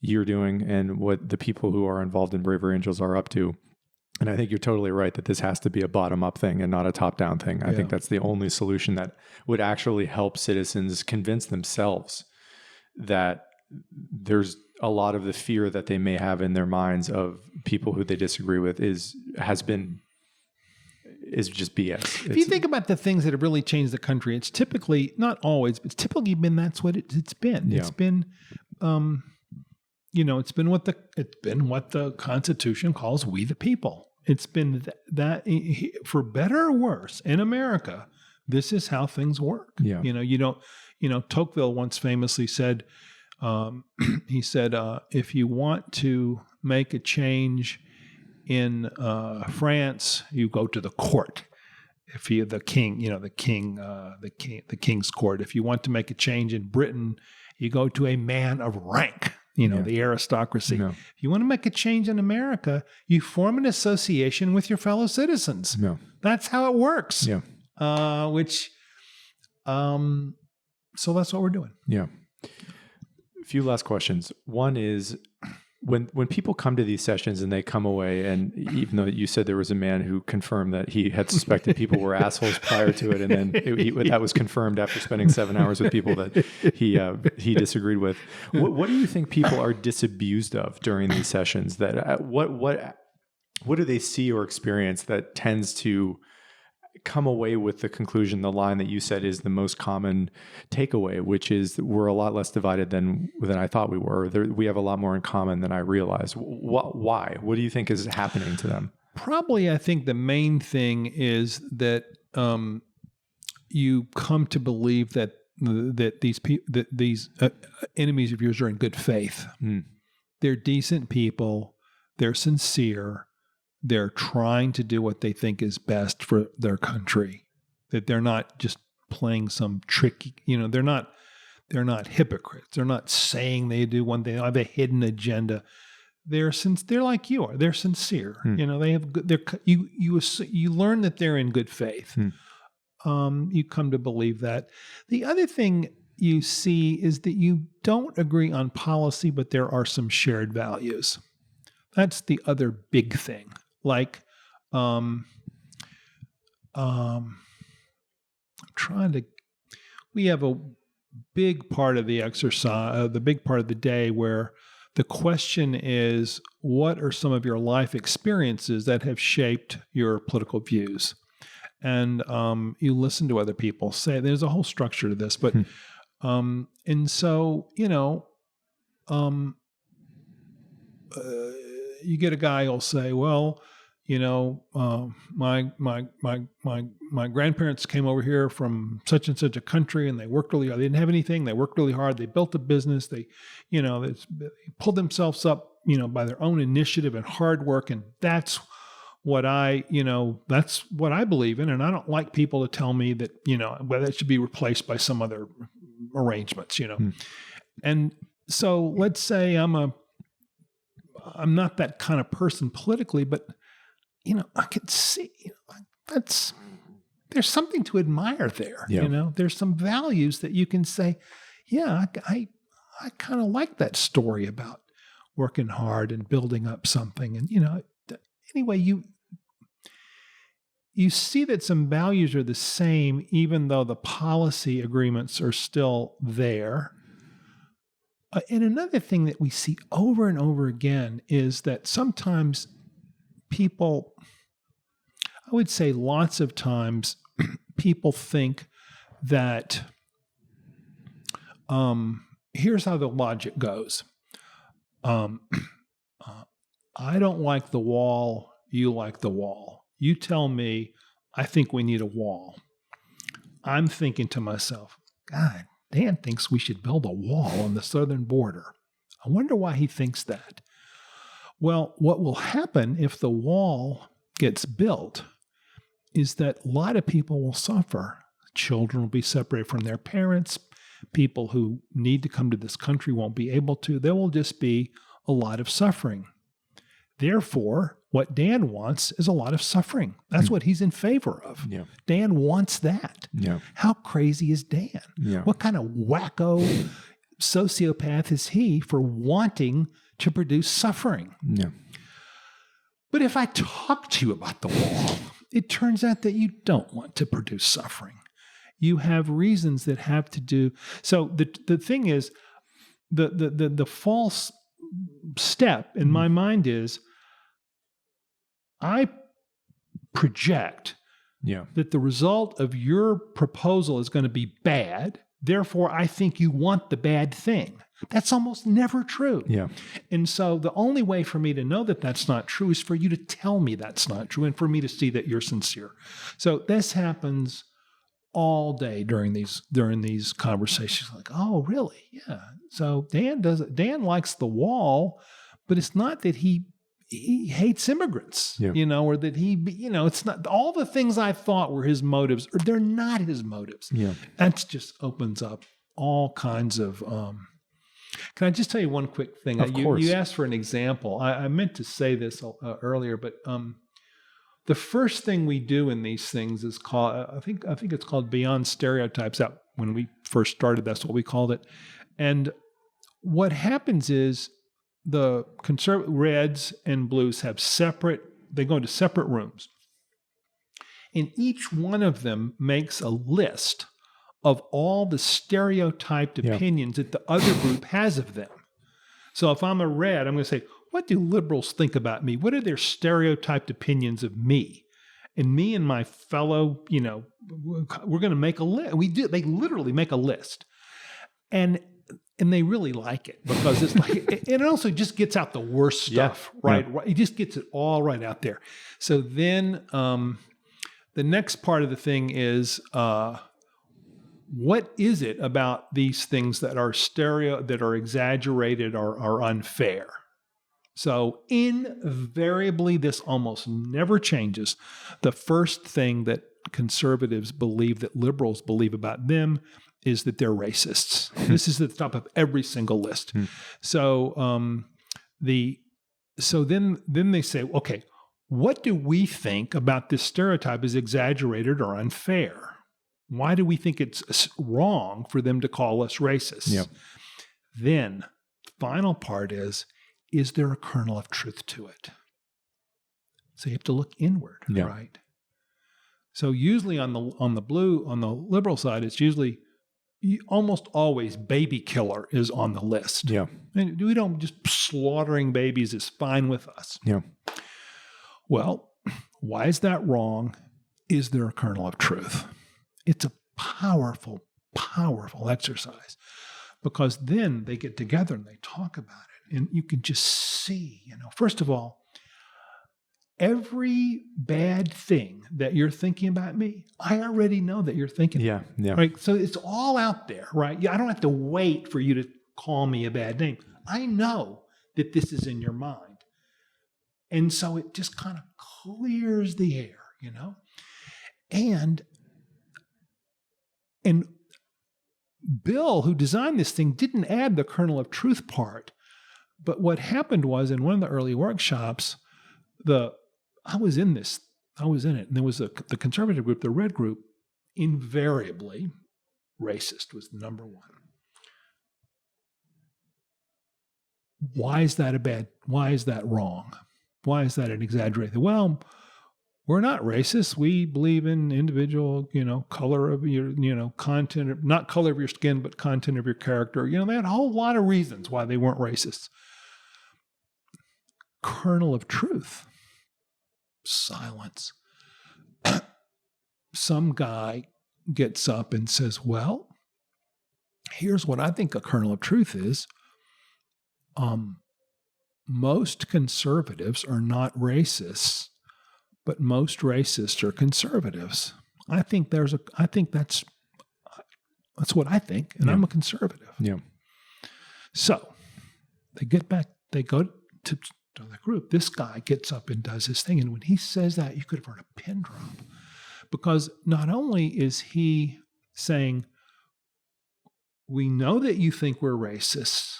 you're doing and what the people who are involved in Braver Angels are up to. And I think you're totally right that this has to be a bottom-up thing and not a top-down thing. I think that's the only solution that would actually help citizens convince themselves that there's a lot of the fear that they may have in their minds of people who they disagree with is just BS.
If you think about the things that have really changed the country, it's typically, not always, but it's typically been that's what it's been.
Yeah.
It's been, it's been what the Constitution calls "we the people." It's been that for better or worse in America, this is how things work.
Yeah.
Tocqueville once famously said, he said, if you want to make a change in France, you go to the court. If you're the king, the king's court. If you want to make a change in Britain, you go to a man of rank. The aristocracy.
No.
If you want to make a change in America, you form an association with your fellow citizens.
No.
That's how it works.
Yeah.
So that's what we're doing.
Yeah. A few last questions. One is, when people come to these sessions and they come away, and even though you said there was a man who confirmed that he had suspected people were assholes prior to it, and then that was confirmed after spending 7 hours with people that he disagreed with. What do you think people are disabused of during these sessions? That what do they see or experience that tends to come away with the conclusion, the line that you said is the most common takeaway, which is we're a lot less divided than I thought we were. We have a lot more in common than I realized. Why? What do you think is happening to them?
Probably, I think the main thing is that you come to believe that these enemies of yours are in good faith. They're decent people. They're sincere. They're trying to do what they think is best for their country. That they're not just playing some tricky, they're not hypocrites. They're not saying they do one thing. They have a hidden agenda. They're like you are. They're sincere. They have good. You learn that they're in good faith. You come to believe that. The other thing you see is that you don't agree on policy, but there are some shared values. That's the other big thing. Like, we have a big part of the exercise, the big part of the day where the question is, what are some of your life experiences that have shaped your political views? And you listen to other people say, there's a whole structure to this, but, and so, you get a guy who'll say, well, my grandparents came over here from such and such a country, and they worked really hard. They didn't have anything. They worked really hard. They built a business. They pulled themselves up, by their own initiative and hard work. And that's what I believe in. And I don't like people to tell me that, whether it should be replaced by some other arrangements, And so let's say I'm not that kind of person politically, but I could see there's something to admire there.
Yeah.
There's some values that you can say, yeah, I kind of like that story about working hard and building up something. And anyway, you see that some values are the same, even though the policy agreements are still there. And another thing that we see over and over again is that sometimes people, I would say lots of times, people think that here's how the logic goes. I don't like the wall. You like the wall. You tell me, I think we need a wall. I'm thinking to myself, God, Dan thinks we should build a wall on the southern border. I wonder why he thinks that. Well, what will happen if the wall gets built is that a lot of people will suffer. Children will be separated from their parents. People who need to come to this country won't be able to. There will just be a lot of suffering. Therefore, what Dan wants is a lot of suffering. That's what he's in favor of.
Yeah.
Dan wants that.
Yeah.
How crazy is Dan?
Yeah.
What kind of wacko sociopath is he for wanting to produce suffering?
Yeah.
But if I talk to you about the wall, it turns out that you don't want to produce suffering. You have reasons that have to do. So the thing is, the false step in my mind is I project that the result of your proposal is going to be bad. Therefore, I think you want the bad thing. That's almost never true.
Yeah.
And so the only way for me to know that that's not true is for you to tell me that's not true and for me to see that you're sincere. So this happens all day during these conversations. Like, oh, really? Yeah. So Dan likes the wall, but it's not that he hates immigrants, or that it's not all the things I thought were his motives, or they're not his motives.
Yeah.
That just opens up all kinds of. Can I just tell you one quick thing?
Of course.
You asked for an example. I meant to say this earlier, but the first thing we do in these things is called, I think it's called Beyond Stereotypes. That when we first started, that's what we called it. And what happens is the conservative reds and blues they go into separate rooms. And each one of them makes a list of all the stereotyped opinions that the other group has of them. So if I'm a red, I'm going to say, what do liberals think about me? What are their stereotyped opinions of me? And me and my fellow, we're going to make a list. They literally make a list. And they really like it because it's like, and it also just gets out the worst stuff, right? It just gets it all right out there. So then the next part of the thing is, what is it about these things that are exaggerated or are unfair? So invariably, this almost never changes. The first thing that conservatives believe that liberals believe about them is that they're racists. This is at the top of every single list. So then they say, okay, what do we think about this stereotype is exaggerated or unfair? Why do we think it's wrong for them to call us racist?
Yep.
Then the final part is there a kernel of truth to it? So you have to look inward, right? So usually on the liberal side, it's usually almost always baby killer is on the list.
Yeah.
And we don't just slaughtering babies is fine with us.
Yeah.
Well, why is that wrong? Is there a kernel of truth? It's a powerful, powerful exercise because then they get together and they talk about it. And you can just see, first of all, every bad thing that you're thinking about me, I already know that you're thinking.
Yeah.
Right? So it's all out there, right? I don't have to wait for you to call me a bad name. I know that this is in your mind. And so it just kind of clears the air, And Bill, who designed this thing, didn't add the kernel of truth part. But what happened was in one of the early workshops, I was in it, and there was the conservative group, the red group, invariably racist was the number one. Why is that wrong? Why is that an exaggerated? Well, we're not racist. We believe in individual, color of your, content, not color of your skin, but content of your character. They had a whole lot of reasons why they weren't racist. Kernel of truth. Silence. Some guy gets up and says, well, here's what I think a kernel of truth is. Most conservatives are not racists, but most racists are conservatives. I think that's what I think, and I'm a conservative.
Yeah.
So they go to the group. This guy gets up and does his thing, and when he says that, you could have heard a pin drop, because not only is he saying, we know that you think we're racists.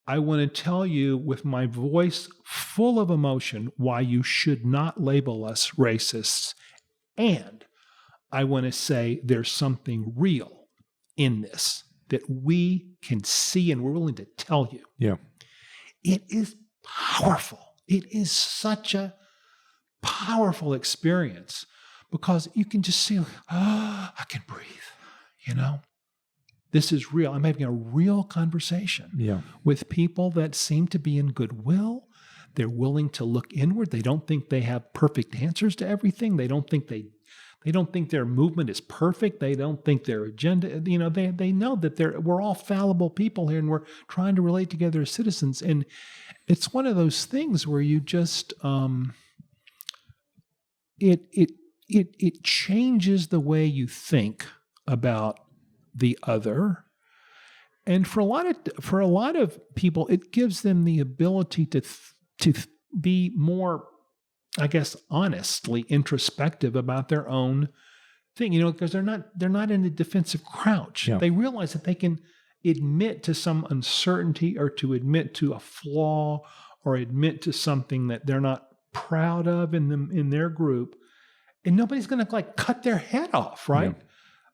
I want to tell you with my voice full of emotion why you should not label us racists. And I want to say there's something real in this that we can see and we're willing to tell you.
Yeah.
It is powerful. It is such a powerful experience because you can just see, I can breathe, This is real. I'm having a real conversation with people that seem to be in goodwill. They're willing to look inward. They don't think they have perfect answers to everything. They don't think their movement is perfect. They don't think their agenda, they know that we're all fallible people here, and we're trying to relate together as citizens. And it's one of those things where you just it changes the way you think about the other. And for a lot of people, it gives them the ability to be more, I guess, honestly introspective about their own thing, because they're not in a defensive crouch. They realize that they can admit to some uncertainty, or to admit to a flaw, or admit to something that they're not proud of in their group, and nobody's going to cut their head off, right?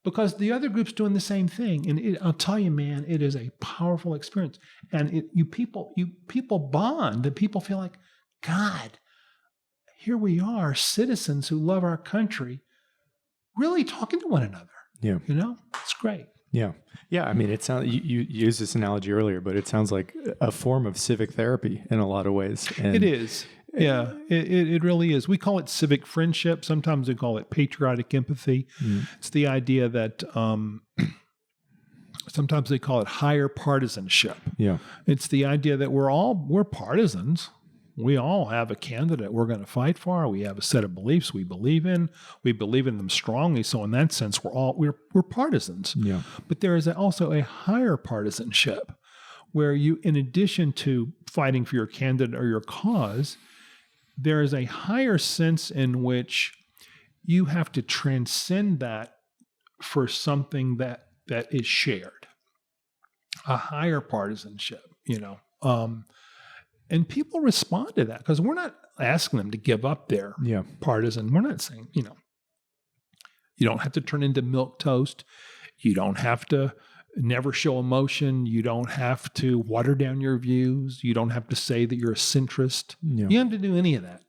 Because the other group's doing the same thing. And I'll tell you, man, it is a powerful experience. And you people bond, and people feel like, God, here we are, citizens who love our country, really talking to one another. It's great.
Yeah. I mean, it sounds, you used this analogy earlier, but it sounds like a form of civic therapy in a lot of ways. And
it is. Yeah, it really is. We call it civic friendship. Sometimes we call it patriotic empathy. It's the idea that sometimes they call it higher partisanship. It's the idea that we're partisans. We all have a candidate we're going to fight for. We have a set of beliefs we believe in. We believe in them strongly. So in that sense, we're partisans. But there is also a higher partisanship, where you, in addition to fighting for your candidate or your cause, there is a higher sense in which you have to transcend that for something that is shared, a higher partisanship, and people respond to that, because we're not asking them to give up their partisan. We're not saying, you don't have to turn into milquetoast. You don't have to never show emotion. You don't have to water down your views. You don't have to say that you're a centrist. You don't have to do any of that.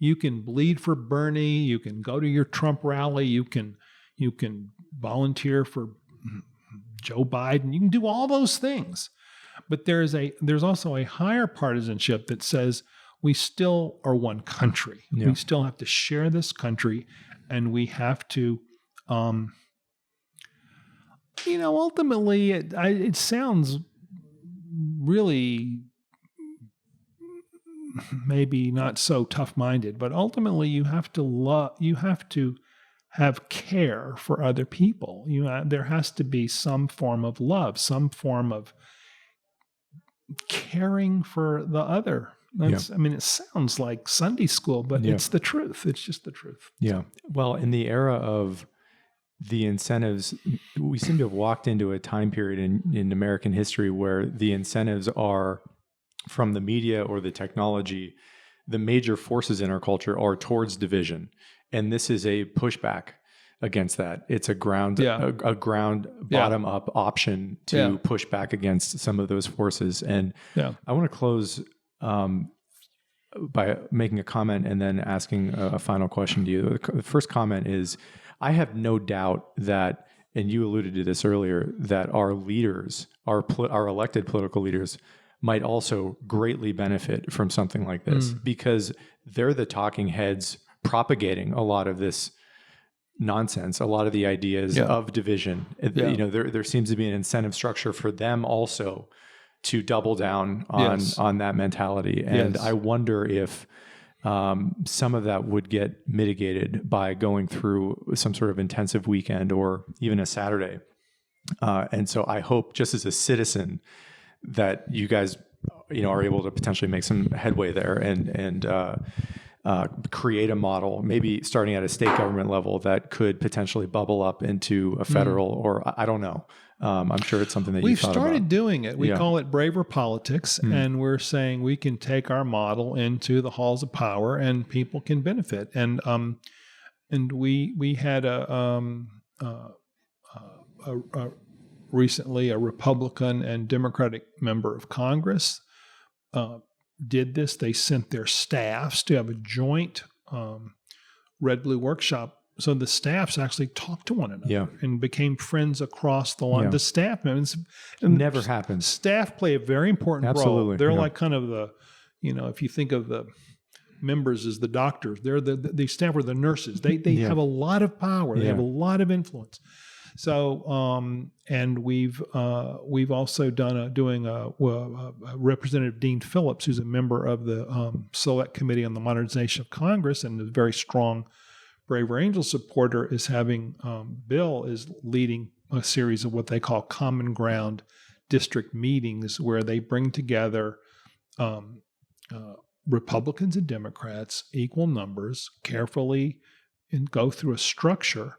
You can bleed for Bernie. You can go to your Trump rally. You can volunteer for Joe Biden. You can do all those things. But there's also a higher partisanship that says we still are one country. We still have to share this country, and we have to ultimately, it sounds really maybe not so tough-minded, but ultimately you have to have care for other people. There has to be some form of love, some form of caring for the other. It sounds like Sunday school, but it's the truth. It's just the truth.
Well, in the era of the incentives, we seem to have walked into a time period in American history where the incentives are from the media or the technology. The major forces in our culture are towards division. And this is a pushback against that. It's a ground bottom up option to push back against some of those forces. And I want to close by making a comment and then asking a final question to you. The first comment is, I have no doubt that, and you alluded to this earlier, that our leaders, our elected political leaders, might also greatly benefit from something like this, because they're the talking heads propagating a lot of this nonsense, a lot of the ideas of division. There seems to be an incentive structure for them also to double down on that mentality. And I wonder if some of that would get mitigated by going through some sort of intensive weekend or even a Saturday. And so I hope, just as a citizen, that you guys, are able to potentially make some headway there and create a model, maybe starting at a state government level, that could potentially bubble up into a federal, or I don't know. I'm sure it's something that
we've started doing it. We call it braver politics, and we're saying we can take our model into the halls of power, and people can benefit. And we had recently a Republican and Democratic member of Congress did this. They sent their staffs to have a joint red-blue workshop so the staffs actually talked to one another and became friends across the line. The staff members
never happens.
Staff play a very important role. They're like kind of the, if you think of the members as the doctors, they're the staff are the nurses. They have a lot of power. They have a lot of influence. So, and we've also doing Representative Dean Phillips, who's a member of the Select Committee on the Modernization of Congress and a very strong Braver Angels supporter, is having Bill is leading a series of what they call common ground district meetings, where they bring together Republicans and Democrats, equal numbers, carefully, and go through a structure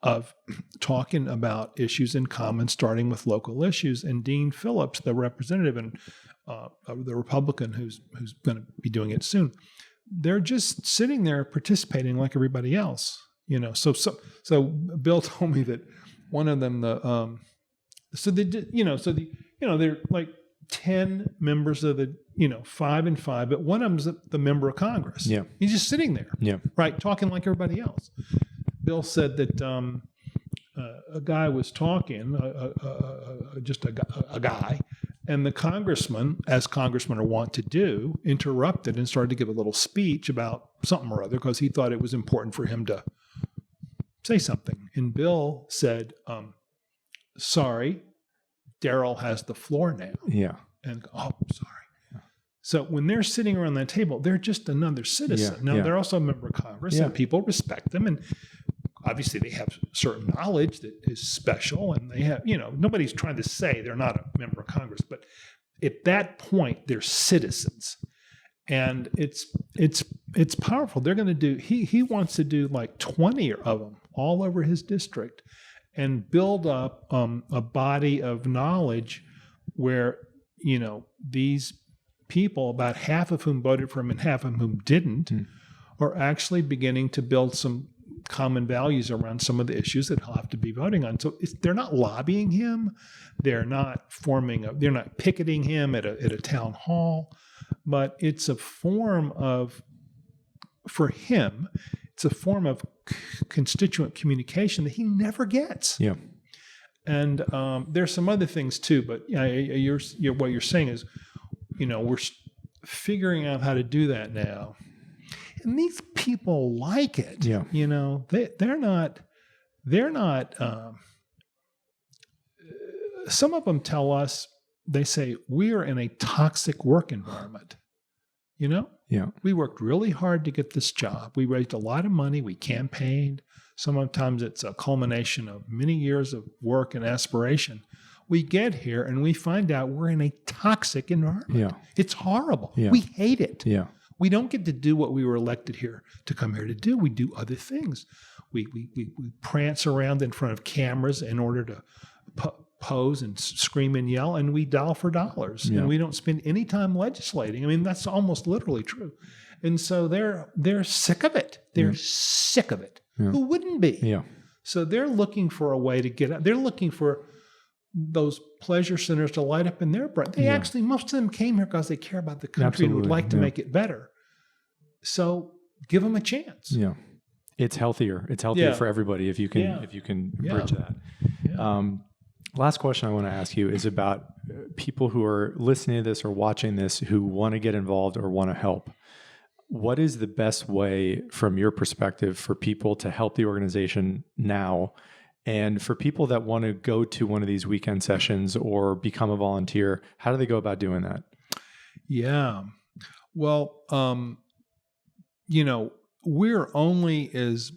of talking about issues in common, starting with local issues. And Dean Phillips, the representative and the Republican who's going to be doing it soon, they're just sitting there participating like everybody else. So Bill told me that one of them, they're like 10 members of the, 5 and 5, but one of them's the member of Congress. Yeah. He's just sitting there, right, talking like everybody else. Bill said that a guy was talking, just a guy, and the congressman, as congressmen are wont to do, interrupted and started to give a little speech about something or other because he thought it was important for him to say something. And Bill said, sorry, Daryl has the floor now. Yeah. And sorry. Yeah. So when they're sitting around that table, they're just another citizen. Now, they're also a member of Congress, and people respect them. And obviously they have certain knowledge that is special, and they have, nobody's trying to say they're not a member of Congress, but at that point, they're citizens. And it's powerful. They're going to do, he wants to do like 20 of them all over his district and build up a body of knowledge where, these people, about half of whom voted for him and half of whom didn't, are actually beginning to build some common values around some of the issues that he'll have to be voting on. So they're not lobbying him. They're not they're not picketing him at a town hall, but it's a form of, for him, it's a form of constituent communication that he never gets. Yeah. And there's some other things too, but what you're saying is, we're figuring out how to do that now. And these people like it. Yeah. They're not, some of them tell us, they say, we are in a toxic work environment. Yeah. We worked really hard to get this job. We raised a lot of money. We campaigned. Sometimes it's a culmination of many years of work and aspiration. We get here and we find out we're in a toxic environment. Yeah. It's horrible. Yeah. We hate it. Yeah. We don't get to do what we were elected here to come here to do. We do other things. We prance around in front of cameras in order to pose and scream and yell, and we dial for dollars. Yeah. And we don't spend any time legislating. I mean, that's almost literally true. And so they're sick of it. They're sick of it. Yeah. Who wouldn't be? Yeah. So they're looking for a way to get out. They're looking for those pleasure centers to light up in their brain. They actually, most of them came here because they care about the country and would like to make it better. So give them a chance. Yeah. It's healthier. It's healthier for everybody if you can bridge that. Yeah. Last question I want to ask you is about people who are listening to this or watching this who want to get involved or want to help. What is the best way, from your perspective, for people to help the organization now? And for people that want to go to one of these weekend sessions or become a volunteer, how do they go about doing that? Yeah. Well, we're only as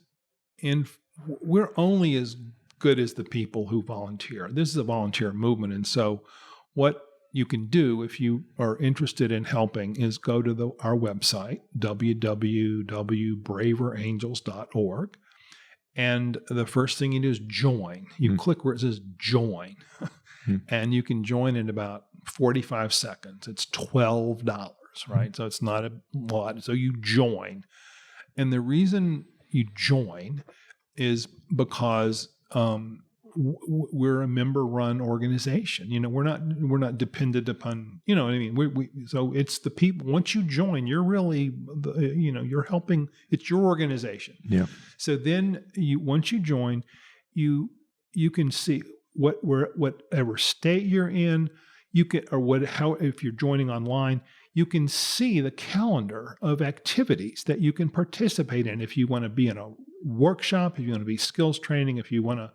good as the people who volunteer. This is a volunteer movement. And so what you can do if you are interested in helping is go to our website, www.braverangels.org. And the first thing you do is join. You click where it says join. And you can join in about 45 seconds. It's $12, right? So it's not a lot. So you join. And the reason you join is because we're a member-run organization. We're not dependent upon, you know what I mean? So it's the people. Once you join, you're really, you're helping. It's your organization.
Yeah.
So then once you join, you can see whatever state you're in. You can, if you're joining online, you can see the calendar of activities that you can participate in. If you want to be in a workshop, if you want to be skills training, if you want to,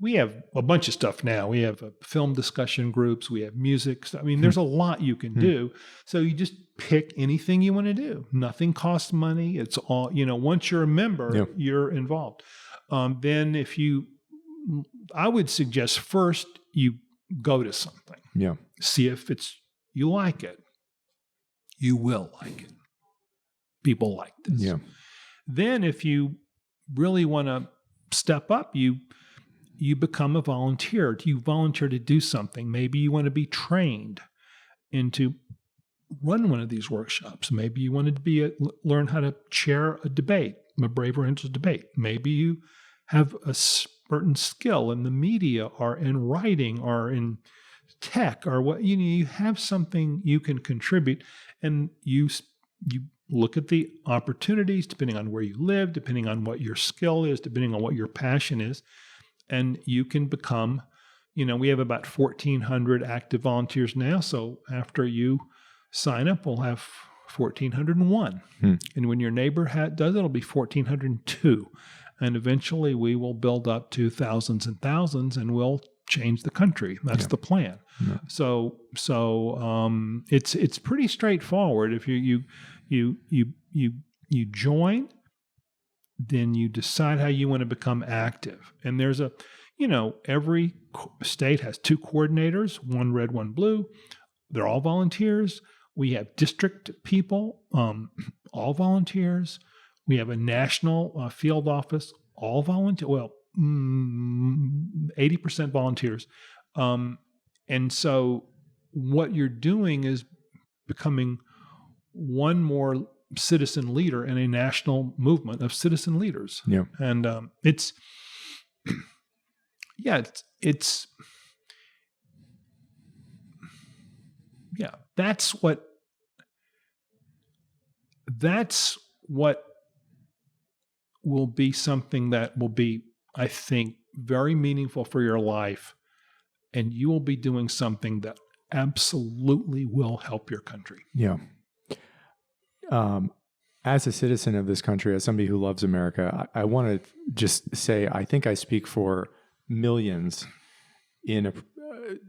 we have a bunch of stuff now. We have film discussion groups. We have music. I mean, there's a lot you can do. So you just pick anything you want to do. Nothing costs money. It's all, once you're a member, you're involved. Then I would suggest first you go to something.
Yeah.
See if you like it. You will like it. People like this.
Yeah.
Then if you really want to step up, you become a volunteer. You volunteer to do something. Maybe you want to be trained into run one of these workshops. Maybe you want to learn how to chair a debate, a Braver Angels debate. Maybe you have a certain skill in the media or in writing or in tech or what, you have something you can contribute, and you look at the opportunities depending on where you live, depending on what your skill is, depending on what your passion is, and you can become, we have about 1,400 active volunteers now. So after you sign up, we'll have 1,401. And when your neighbor does it, it'll be 1,402. And eventually we will build up to thousands and thousands, and we'll change the country. That's the plan. Yeah. So it's pretty straightforward. If you join, then you decide how you want to become active. And there's every state has 2 coordinators, one red, one blue. They're all volunteers. We have district people, all volunteers. We have a national field office, all volunteer. Well, 80% volunteers. And so what you're doing is becoming one more citizen leader in a national movement of citizen leaders.
Yeah.
And that's what will be something that will be, I think, very meaningful for your life, and you will be doing something that absolutely will help your country.
Yeah. As a citizen of this country, as somebody who loves America, I want to just say, I think I speak for millions in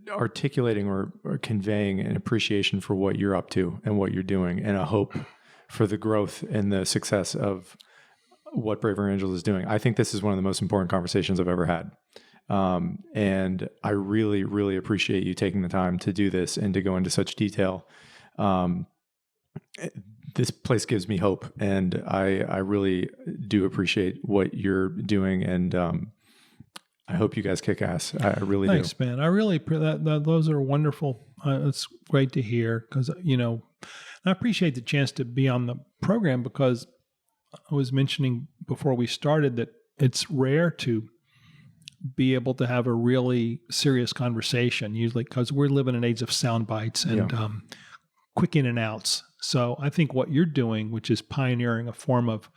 articulating or conveying an appreciation for what you're up to and what you're doing, and a hope for the growth and the success of what Braver Angels is doing. I think this is one of the most important conversations I've ever had. And I really, really appreciate you taking the time to do this and to go into such detail. This place gives me hope, and I really do appreciate what you're doing. And I hope you guys kick ass. I really do.
Thanks, man. I really, those are wonderful. It's great to hear, because, I appreciate the chance to be on the program, because I was mentioning before we started that it's rare to be able to have a really serious conversation, usually because we live in an age of sound bites and quick in and outs. So I think what you're doing, which is pioneering a form of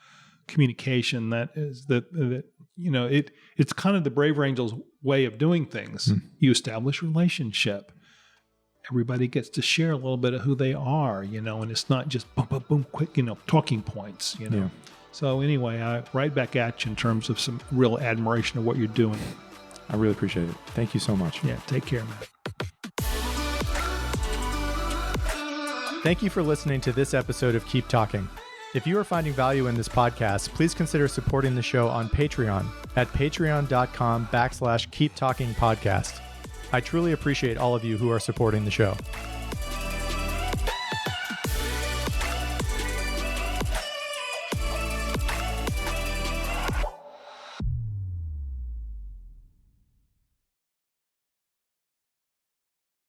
communication that is it's kind of the Braver Angels way of doing things. You establish relationship. Everybody gets to share a little bit of who they are, and it's not just boom, boom, boom, quick, talking points, Yeah. So anyway, I right back at you in terms of some real admiration of what you're doing.
I really appreciate it. Thank you so much.
Yeah, take care, man.
Thank you for listening to this episode of Keep Talking. If you are finding value in this podcast, please consider supporting the show on Patreon at patreon.com/keeptalkingpodcast. I truly appreciate all of you who are supporting the show.